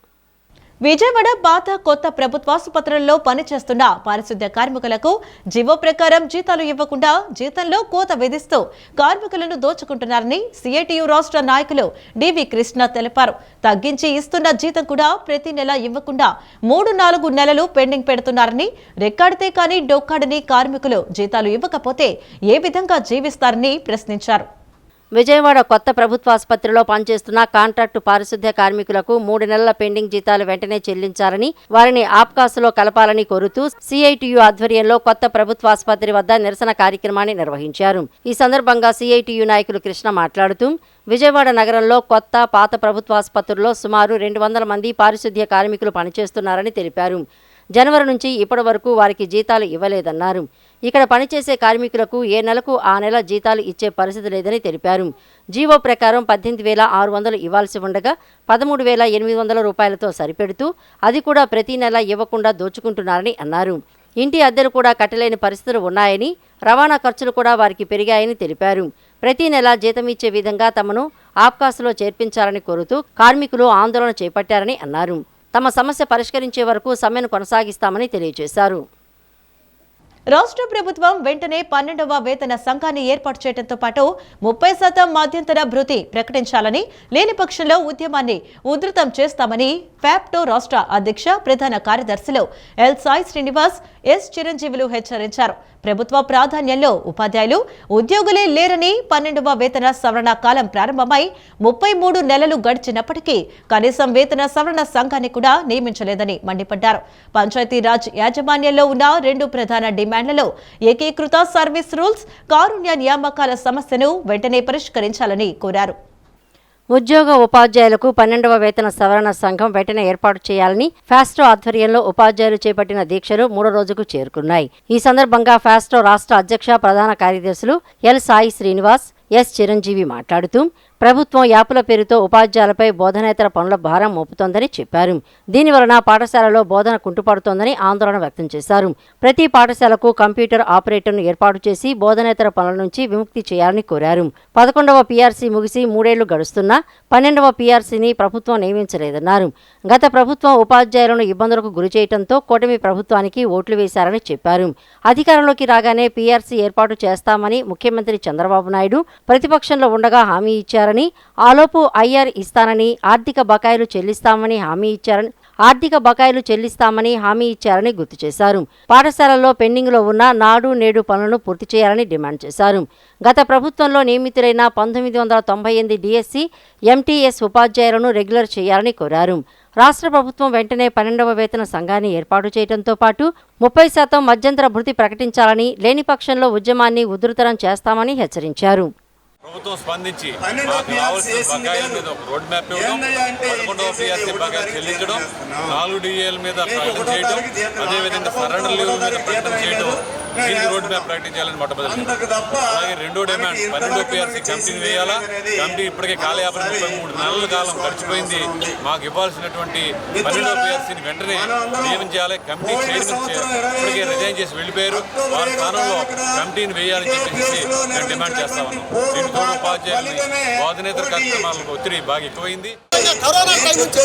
విజయవాడ పాత కొత్త ప్రభుత్వాసుపత్రుల్లో పనిచేస్తున్న పారిశుద్ధ్య కార్మికులకు జీవో ప్రకారం జీతాలు ఇవ్వకుండా జీతంలో కోత విధిస్తూ కార్మికులను దోచుకుంటున్నారని సిఐటియు రాష్ట్ర నాయకులు డివి కృష్ణ తెలిపారు. తగ్గించి ఇస్తున్న జీతం కూడా ప్రతి నెల ఇవ్వకుండా 3-4 నెలలు పెండింగ్ పెడుతున్నారని, రెక్కాడితే కానీ డొక్కాడని కార్మికులు జీతాలు ఇవ్వకపోతే ఏ విధంగా జీవిస్తారని ప్రశ్నించారు. విజయవాడ కొత్త ప్రభుత్వాసుపత్రిలో పనిచేస్తున్న కాంట్రాక్టు పారిశుద్ధ్య కార్మికులకు 3 నెలల పెండింగ్ జీతాలు వెంటనే చెల్లించాలని, వారిని ఆప్కాసులో కలపాలని కోరుతూ సిఐటియు ఆధ్వర్యంలో కొత్త ప్రభుత్వాసుపత్రి వద్ద నిరసన కార్యక్రమాన్ని నిర్వహించారు. ఈ సందర్భంగా సిఐటియు నాయకులు కృష్ణ మాట్లాడుతూ విజయవాడ నగరంలో కొత్త, పాత ప్రభుత్వాసుపత్రుల్లో సుమారు 200 మంది పారిశుద్ధ్య కార్మికులు పనిచేస్తున్నారని తెలిపారు. జనవరి నుంచి ఇప్పటి వరకు వారికి జీతాలు ఇవ్వలేదన్నారు. ఇక్కడ పనిచేసే కార్మికులకు ఏ నెలకు ఆ నెల జీతాలు ఇచ్చే పరిస్థితి లేదని తెలిపారు. జీవో ప్రకారం 18,600 ఇవ్వాల్సి ఉండగా 13,800 రూపాయలతో సరిపెడుతూ అది కూడా ప్రతి నెల ఇవ్వకుండా దోచుకుంటున్నారని అన్నారు. ఇంటి అద్దెలు కూడా కట్టలేని పరిస్థితులు ఉన్నాయని, రవాణా ఖర్చులు కూడా వారికి పెరిగాయని తెలిపారు. ప్రతి నెల జీతం ఇచ్చే విధంగా తమను ఆప్కాసులో చేర్పించాలని కోరుతూ కార్మికులు ఆందోళన చేపట్టారని అన్నారు. తమ సమస్య పరిష్కరించే వరకు సమ్మెను కొనసాగిస్తామని తెలియజేశారు. రాష్ట్ర ప్రభుత్వం వెంటనే 12వ వేతన సంఘాన్ని ఏర్పాటు చేయడంతో పాటు 30% మధ్యంతర భృతి ప్రకటించాలని, లేని పక్షంలో ఉద్యమాన్ని ఉధృతం చేస్తామని ఫ్యాప్టో రాష్ట్ర అధ్యక్ష ప్రధాన కార్యదర్శులు ఎల్ సాయి శ్రీనివాస్, ఎస్ చిరంజీవులు హెచ్చరించారు. ప్రభుత్వ ప్రాధాన్యంలో ఉపాధ్యాయులు, ఉద్యోగులే లేరని 12వ వేతన సవరణ కాలం ప్రారంభమై 33 నెలలు గడిచినప్పటికీ కనీసం వేతన సవరణ సంఘాన్ని కూడా నియమించలేదని మండిపడ్డారు. పంచాయతీరాజ్ యాజమాన్యంలో ఉన్న 2 ప్రధాన డిమాండ్లలో ఏకీకృత సర్వీస్ రూల్స్, కారుణ్య నియామకాల సమస్యను వెంటనే పరిష్కరించాలని కోరారు. ఉద్యోగ ఉపాధ్యాయులకు 12వ వేతన సవరణ సంఘం వెంటనే ఏర్పాటు చేయాలని ఫ్యాస్టో ఆధ్వర్యంలో ఉపాధ్యాయులు చేపట్టిన దీక్షలు 3వ రోజుకు చేరుకున్నాయి. ఈ సందర్భంగా ఫ్యాస్టో రాష్ట్ర అధ్యక్ష ప్రధాన కార్యదర్శులు ఎల్ సాయి శ్రీనివాస్, ఎస్ చిరంజీవి మాట్లాడుతూ ప్రభుత్వం యాపుల పేరుతో ఉపాధ్యాయులపై బోధనేతర పనుల భారం మోపుతోందని చెప్పారు. దీనివలన పాఠశాలలో బోధన కుంటుపడుతోందని ఆందోళన వ్యక్తం చేశారు. ప్రతి పాఠశాలకు కంప్యూటర్ ఆపరేటర్ను ఏర్పాటు చేసి బోధనేతర పనుల నుంచి విముక్తి చేయాలని కోరారు. 11వ పీఆర్సీ ముగిసి 3 ఏళ్లు గడుస్తున్నా 12వ పీఆర్సీని ప్రభుత్వం నియమించలేదన్నారు. గత ప్రభుత్వం ఉపాధ్యాయులను ఇబ్బందులకు గురి చేయడంతో కూటమి ప్రభుత్వానికి ఓట్లు వేశారని చెప్పారు. అధికారంలోకి రాగానే పీఆర్సీ ఏర్పాటు చేస్తామని ముఖ్యమంత్రి చంద్రబాబు నాయుడు ప్రతిపక్షంలో ఉండగా హామీ ఇచ్చారని, ఆలోపు ఐఆర్ ఇస్తానని, ఆర్థిక బకాయిలు చెల్లిస్తామని హామీ ఇచ్చారని గుర్తు చేశారు. పాఠశాలల్లో పెండింగ్లో ఉన్న నాడు నేడు పనులను పూర్తి చేయాలని డిమాండ్ చేశారు. గత ప్రభుత్వంలో నియమితులైన 1998 డిఎస్సి, ఎంటీఎస్ ఉపాధ్యాయులను రెగ్యులర్ చేయాలని కోరారు. రాష్ట్ర ప్రభుత్వం వెంటనే 12వ వేతన సంఘాన్ని ఏర్పాటు చేయడంతో పాటు 30% మధ్యంతర భృతి ప్రకటించాలని, లేని పక్షంలో ఉద్యమాన్ని ఉధృతరం చేస్తామని హెచ్చరించారు. ప్రభుత్వం స్పందించి మాకు రావాల్సిన బకాయిల మీద ఒక రోడ్ మ్యాప్ ఇవ్వడం, 11వ పీఆర్సీ బకాయిలు చెల్లించడం, 4 డిఏల మీద ప్రకటన చేయడం, అదేవిధంగా సరెండర్ లీవ్ మీద ప్రకటన చేయడం, దీనికి రోడ్ మ్యాప్ ప్రకటించాలని మొట్టమొదటి. అలాగే రెండో డిమాండ్ 12వ పీఆర్సీ కమిటీని వేయాలా. కమిటీ ఇప్పటికే కాలయాపన 33 నెలల కాలం గడిచిపోయింది. మాకు ఇవ్వాల్సినటువంటి 12వ పీఆర్సీని వెంటనే నియమించాలి. కమిటీ చైర్మన్ ఇప్పటికే రిజైన్ చేసి వెళ్ళిపోయారు. వారి స్థానంలో కమిటీని వేయాలని చెప్పేసి మేము డిమాండ్ చేస్తా ఉన్నాం. దీనికి తోడు ఉపాధ్యాయులని బోధనేతర కార్యక్రమాలకు ఒత్తిడి బాగా ఎక్కువైంది. కరోనా టైం నుంచి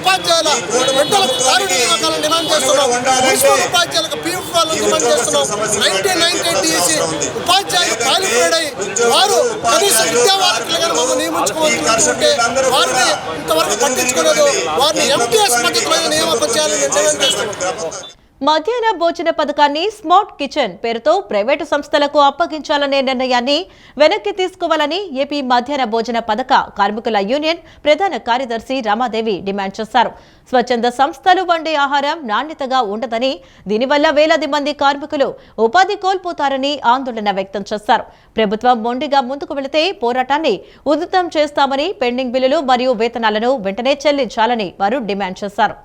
ఉపాధ్యాయుల బిడ్డలకు కారుణ్య నియామకాలను డిమాండ్ చేస్తున్నాం. మున్సిపల్ ఉపాధ్యాయులకు పీఎఫ్ వాళ్ళని డిమాండ్ చేస్తున్నాం. 1998 డిఎస్సి ఉపాధ్యాయులు క్వాలిఫైడ్ అయ్యి వారు కనీస విద్యావారకులుగా మమ్మల్ని నియమించుకోవాలనుకుంటే వారిని ఇంతవరకు పట్టించుకోలేదు. వారిని ఎంటీఎస్ పద్ధతిలో నియామకం చేయాలని డిమాండ్ చేస్తున్నాం. మధ్యాహ్న భోజన పథకాన్ని స్మార్ట్ కిచెన్ పేరుతో ప్రైవేటు సంస్థలకు అప్పగించాలనే నిర్ణయాన్ని వెనక్కి తీసుకోవాలని ఏపీ మధ్యాహ్న భోజన పథక కార్మికుల యూనియన్ ప్రధాన కార్యదర్శి రమాదేవి డిమాండ్ చేశారు. స్వచ్ఛంద సంస్థలు వండే ఆహారం నాణ్యతగా ఉండదని, దీనివల్ల వేలాది మంది కార్మికులు ఉపాధి కోల్పోతారని ఆందోళన వ్యక్తం చేశారు. ప్రభుత్వం మొండిగా ముందుకు వెళితే పోరాటాన్ని ఉధృతం చేస్తామని, పెండింగ్ బిల్లులు మరియు వేతనాలను వెంటనే చెల్లించాలని వారు డిమాండ్ చేశారు.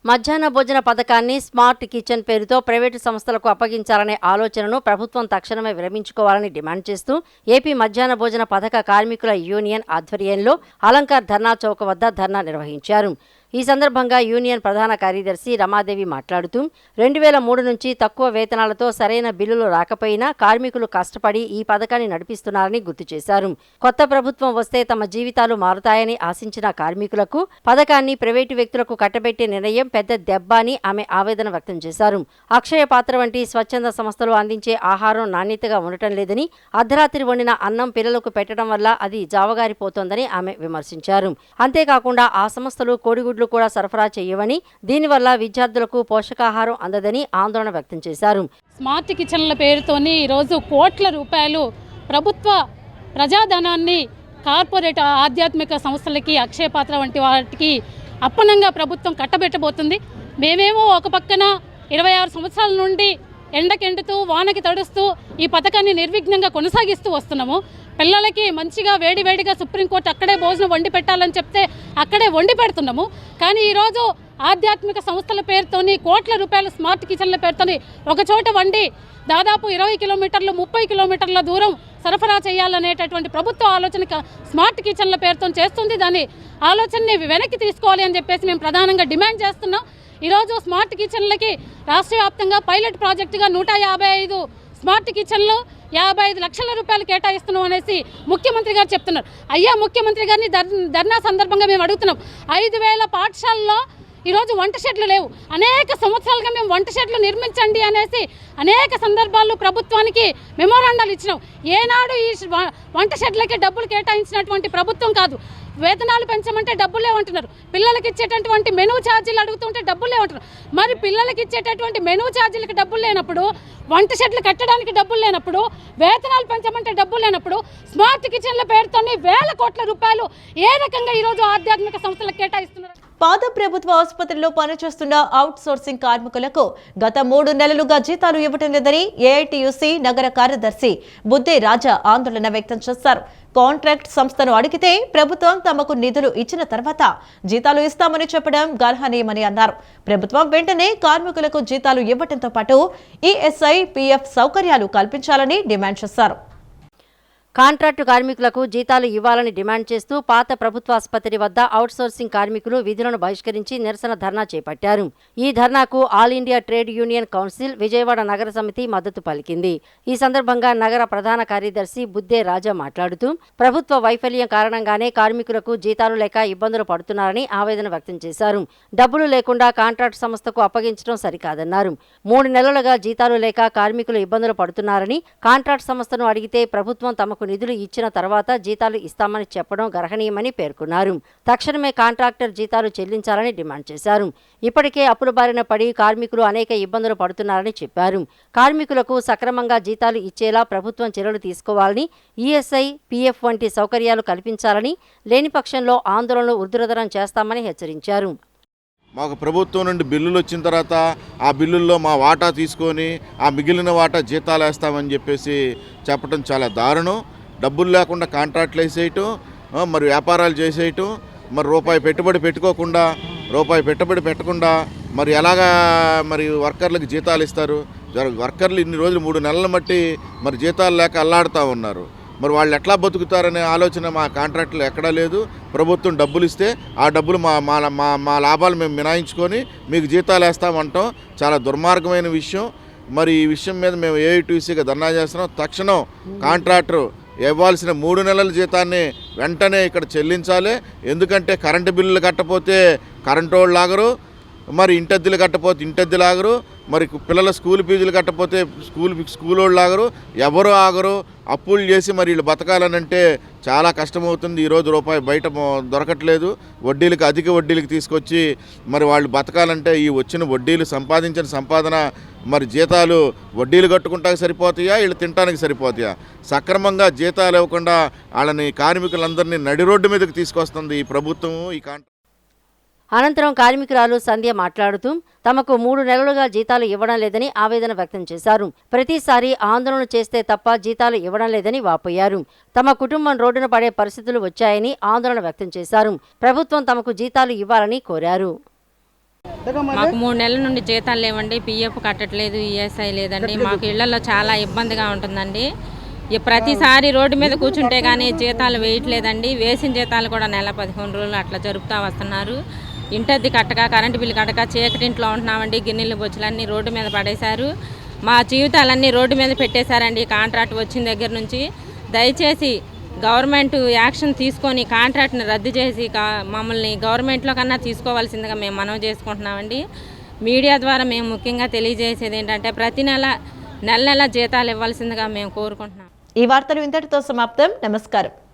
మధ్యాహ్న భోజన పథకాన్ని స్మార్ట్ కిచెన్ పేరుతో ప్రైవేటు సంస్థలకు అప్పగించాలనే ఆలోచనను ప్రభుత్వం తక్షణమే విరమించుకోవాలని డిమాండ్ చేస్తూ ఏపీ మధ్యాహ్న భోజన పథక కార్మికుల యూనియన్ ఆధ్వర్యంలో అలంకార్ ధర్నా చౌక్ వద్ద ధర్నా నిర్వహించారు. ఈ సందర్భంగా యూనియన్ ప్రధాన కార్యదర్శి రమాదేవి మాట్లాడుతూ 2003 నుంచి తక్కువ వేతనాలతో సరైన బిల్లులు రాకపోయినా కార్మికులు కష్టపడి ఈ పథకాన్ని నడిపిస్తున్నారని గుర్తు చేశారు. కొత్త ప్రభుత్వం వస్తే తమ జీవితాలు మారుతాయని ఆశించిన కార్మికులకు పథకాన్ని ప్రైవేటు వ్యక్తులకు కట్టబెట్టే నిర్ణయం పెద్ద దెబ్బ అని ఆమె ఆవేదన వ్యక్తం చేశారు. అక్షయ పాత్ర వంటి స్వచ్ఛంద సంస్థలు అందించే ఆహారం నాణ్యతగా ఉండటం లేదని, అర్ధరాత్రి వండిన అన్నం పిల్లలకు పెట్టడం వల్ల అది జావగారిపోతోందని ఆమె విమర్శించారు. అంతేకాకుండా ఆ సంస్థలు కోడిగుడ్లు కూడా సరఫరా చేయవని, దీనివల్ల విద్యార్థులకు పోషకాహారం అందదని ఆందోళన వ్యక్తం చేశారు. స్మార్ట్ కిచెన్ల పేరుతోని ఈరోజు కోట్ల రూపాయలు ప్రభుత్వ ప్రజాధనాన్ని కార్పొరేట్ ఆధ్యాత్మిక సంస్థలకి, అక్షయ పాత్ర వంటి వాటికి అప్పనంగా ప్రభుత్వం కట్టబెట్టబోతుంది. మేమేమో ఒక పక్కన 26 సంవత్సరాల నుండి ఎండకెండుతూ వానకి తడుస్తూ ఈ పథకాన్ని నిర్విఘ్నంగా కొనసాగిస్తూ వస్తున్నాము. పిల్లలకి మంచిగా వేడివేడిగా సుప్రీంకోర్టు అక్కడే భోజనం వండి పెట్టాలని చెప్తే అక్కడే వండి పెడుతున్నాము. కానీ ఈరోజు ఆధ్యాత్మిక సంస్థల పేరుతోని కోట్ల రూపాయల స్మార్ట్ కిచెన్ల పేరుతోని ఒక చోట వండి దాదాపు 20 కిలోమీటర్లు 30 కిలోమీటర్ల దూరం సరఫరా చేయాలనేటటువంటి ప్రభుత్వ ఆలోచన స్మార్ట్ కిచెన్ల పేరుతో చేస్తుంది. దాని ఆలోచనని వెనక్కి తీసుకోవాలి అని చెప్పేసి మేము ప్రధానంగా డిమాండ్ చేస్తున్నాం. ఈరోజు స్మార్ట్ కిచెన్లకి రాష్ట్ర వ్యాప్తంగా పైలట్ ప్రాజెక్టుగా 155 స్మార్ట్ కిచెన్లు 55 లక్షల రూపాయలు కేటాయిస్తున్నాం అనేసి ముఖ్యమంత్రి గారు చెప్తున్నారు. అయ్యా ముఖ్యమంత్రి గారిని ధర్నా సందర్భంగా మేము అడుగుతున్నాం. 5,000 పాఠశాలలో ఈరోజు వంట షెడ్లు లేవు. అనేక సంవత్సరాలుగా మేము వంట షెడ్లు నిర్మించండి అనేసి అనేక సందర్భాల్లో ప్రభుత్వానికి మెమోరాండాలు ఇచ్చినాం. ఏనాడు ఈ వంట షెడ్లకి డబ్బులు కేటాయించినటువంటి ప్రభుత్వం కాదు. వేతనాలు పెంచమంటే డబ్బులు లేవంటున్నారు. పిల్లలకి ఇచ్చేటటువంటి మెనూ ఛార్జీలు అడుగుతుంటే డబ్బులు లేవంటున్నారు. మరి పిల్లలకి ఇచ్చేటటువంటి మెనూ ఛార్జీలకి డబ్బులు లేనప్పుడు, వంట షెడ్లు కట్టడానికి డబ్బులు లేనప్పుడు, వేతనాలు పెంచమంటే డబ్బులు లేనప్పుడు, స్మార్ట్ కిచెన్ల పేరుతోని వేల కోట్ల రూపాయలు ఏ రకంగా ఈరోజు ఆధ్యాత్మిక సంస్థలకు కేటాయిస్తున్నారు? పాత ప్రభుత్వ ఆసుపత్రిలో పనిచేస్తున్న అవుట్ సోర్సింగ్ కార్మికులకు గత 3 నెలలుగా జీతాలు ఇవ్వటం లేదని ఏఐటీయూసీ నగర కార్యదర్శి బుద్దే రాజా ఆందోళన వ్యక్తం చేశారు. కాంట్రాక్ట్ సంస్థను అడిగితే ప్రభుత్వం తమకు నిధులు ఇచ్చిన తర్వాత జీతాలు ఇస్తామని చెప్పడం గర్హనీయమని అన్నారు. ప్రభుత్వం వెంటనే కార్మికులకు జీతాలు ఇవ్వడంతో పాటు ఈఎస్ఐ, పీఎఫ్ సౌకర్యాలు కల్పించాలని డిమాండ్ చేశారు. కాంట్రాక్టు కార్మికులకు జీతాలు ఇవ్వాలని డిమాండ్ చేస్తూ పాత ప్రభుత్వ ఆసుపత్రి వద్ద అవుట్సోర్సింగ్ కార్మికులు విధులను బహిష్కరించి నిరసన ధర్నా చేపట్టారు. ఈ ధర్నాకు all India trade union council, Vijayawada నగర సమితి మద్దతు పలికింది. ఈ సందర్భంగా నగర ప్రధాన కార్యదర్శి బుద్దే రాజా మాట్లాడుతూ ప్రభుత్వ వైఫల్యం కారణంగానే కార్మికులకు జీతాలు లేక ఇబ్బందులు పడుతున్నారని ఆవేదన వ్యక్తం చేశారు. డబ్బులు లేకుండా కాంట్రాక్టు సంస్థకు అప్పగించడం సరికాదన్నారు. 3 నెలలుగా జీతాలు లేక కార్మికులు ఇబ్బందులు పడుతున్నారని, కాంట్రాక్టు సంస్థను అడిగితే ప్రభుత్వం తమకు నిధులు ఇచ్చిన తర్వాత జీతాలు ఇస్తామని చెప్పడం గర్హనీయమని పేర్కొన్నారు. తక్షణమే కాంట్రాక్టర్ జీతాలు చెల్లించాలని డిమాండ్ చేశారు. ఇప్పటికే అప్పుల బారిన పడి కార్మికులు అనేక ఇబ్బందులు పడుతున్నారని చెప్పారు. కార్మికులకు సక్రమంగా జీతాలు ఇచ్చేలా ప్రభుత్వం చర్యలు తీసుకోవాలని, ఈఎస్ఐ, పీఎఫ్ వంటి సౌకర్యాలు కల్పించాలని, లేని పక్షంలో ఆందోళనలు ఉధృతరం చేస్తామని హెచ్చరించారు. మాకు ప్రభుత్వం నుండి బిల్లులు వచ్చిన తర్వాత ఆ బిల్లుల్లో మా వాటా తీసుకొని ఆ మిగిలిన వాటా జీతాలు వేస్తామని చెప్పేసి చెప్పడం చాలా దారుణం. డబ్బులు లేకుండా కాంట్రాక్ట్లు వేసేయటం, మరి వ్యాపారాలు చేసేయటం, మరి రూపాయి పెట్టుబడి పెట్టకుండా మరి ఎలాగా మరి వర్కర్లకు జీతాలు ఇస్తారు? వర్కర్లు ఇన్ని రోజులు 3 నెలల మట్టి మరి జీతాలు లేక అల్లాడుతూ ఉన్నారు. మరి వాళ్ళు ఎట్లా బతుకుతారనే ఆలోచన మా కాంట్రాక్టులు ఎక్కడా లేదు. ప్రభుత్వం డబ్బులు ఇస్తే ఆ డబ్బులు మా లాభాలు మేము మినాయించుకొని మీకు జీతాలు వేస్తామంటాం చాలా దుర్మార్గమైన విషయం. మరి ఈ విషయం మీద మేము ఏఐటీయూసీగా ధర్నా చేస్తున్నాం. తక్షణం కాంట్రాక్టర్ ఇవ్వాల్సిన 3 నెలల జీతాన్ని వెంటనే ఇక్కడ చెల్లించాలి. ఎందుకంటే కరెంటు బిల్లులు కట్టపోతే కరెంటు వాళ్ళు లాగరు, మరి ఇంటద్దెలు కట్టపోతే ఇంటద్దెలు ఆగరు, మరి పిల్లల స్కూల్ ఫీజులు కట్టపోతే స్కూల్ వాళ్ళు ఆగరు, ఎవరు ఆగరు. అప్పులు చేసి మరి వీళ్ళు బతకాలనంటే చాలా కష్టమవుతుంది. ఈరోజు రూపాయి బయట దొరకట్లేదు. అధిక వడ్డీలకు తీసుకొచ్చి మరి వాళ్ళు బతకాలంటే ఈ వచ్చిన వడ్డీలు సంపాదించిన సంపాదన మరి జీతాలు వడ్డీలు కట్టుకుంటానికి సరిపోతాయా, వీళ్ళు తినడానికి సరిపోతాయా? సక్రమంగా జీతాలు ఇవ్వకుండా వాళ్ళని కార్మికులందరినీ నడి రోడ్డు మీదకి తీసుకొస్తుంది ఈ ప్రభుత్వం, ఈ కాంట్రాక్ట్. అనంతరం కార్మికురాలు సంధ్య మాట్లాడుతూ తమకు 3 నెలలుగా జీతాలు ఇవ్వడం లేదని ఆవేదన వ్యక్తం చేశారు. ప్రతిసారి ఆందోళన చేస్తే తప్ప జీతాలు ఇవ్వడం లేదని వాపోయారు. తమ కుటుంబం రోడ్డున పడే పరిస్థితులు వచ్చాయని ఆందోళన వ్యక్తం చేశారు. ప్రభుత్వం తమకు జీతాలు ఇవ్వాలని కోరారు. మాకు 3 నెలల నుండి జీతాలు లేవండి, పీఎఫ్ కట్టట్లేదు, ఈఎస్ఐ లేదండి. మాకు ఇళ్లలో చాలా ఇబ్బందిగా ఉంటుందండి. ప్రతిసారి రోడ్డు మీద కూర్చుంటే కానీ జీతాలు వేయట్లేదండి. వేసిన జీతాలు కూడా నెల 11 రోజులు అట్లా జరుపుతూ వస్తున్నారు. ఇంటద్ది కట్టక, కరెంటు బిల్లు కట్టక చీకటింట్లో ఉంటున్నామండి. గిన్నెలు బొచ్చులన్నీ రోడ్డు మీద పడేశారు. మా జీవితాలన్నీ రోడ్డు మీద పెట్టేశారండి కాంట్రాక్ట్ వచ్చిన దగ్గర నుంచి. దయచేసి గవర్నమెంట్ యాక్షన్ తీసుకొని కాంట్రాక్ట్ని రద్దు చేసి మమ్మల్ని గవర్నమెంట్లో కన్నా తీసుకోవాల్సిందిగా మేము మనవి చేసుకుంటున్నామండి. మీడియా ద్వారా మేము ముఖ్యంగా తెలియజేసేది ఏంటంటే ప్రతి నెల జీతాలు ఇవ్వాల్సిందిగా మేము కోరుకుంటున్నాం. ఈ వార్తలు ఇంతటితో సమాప్తం. నమస్కారం.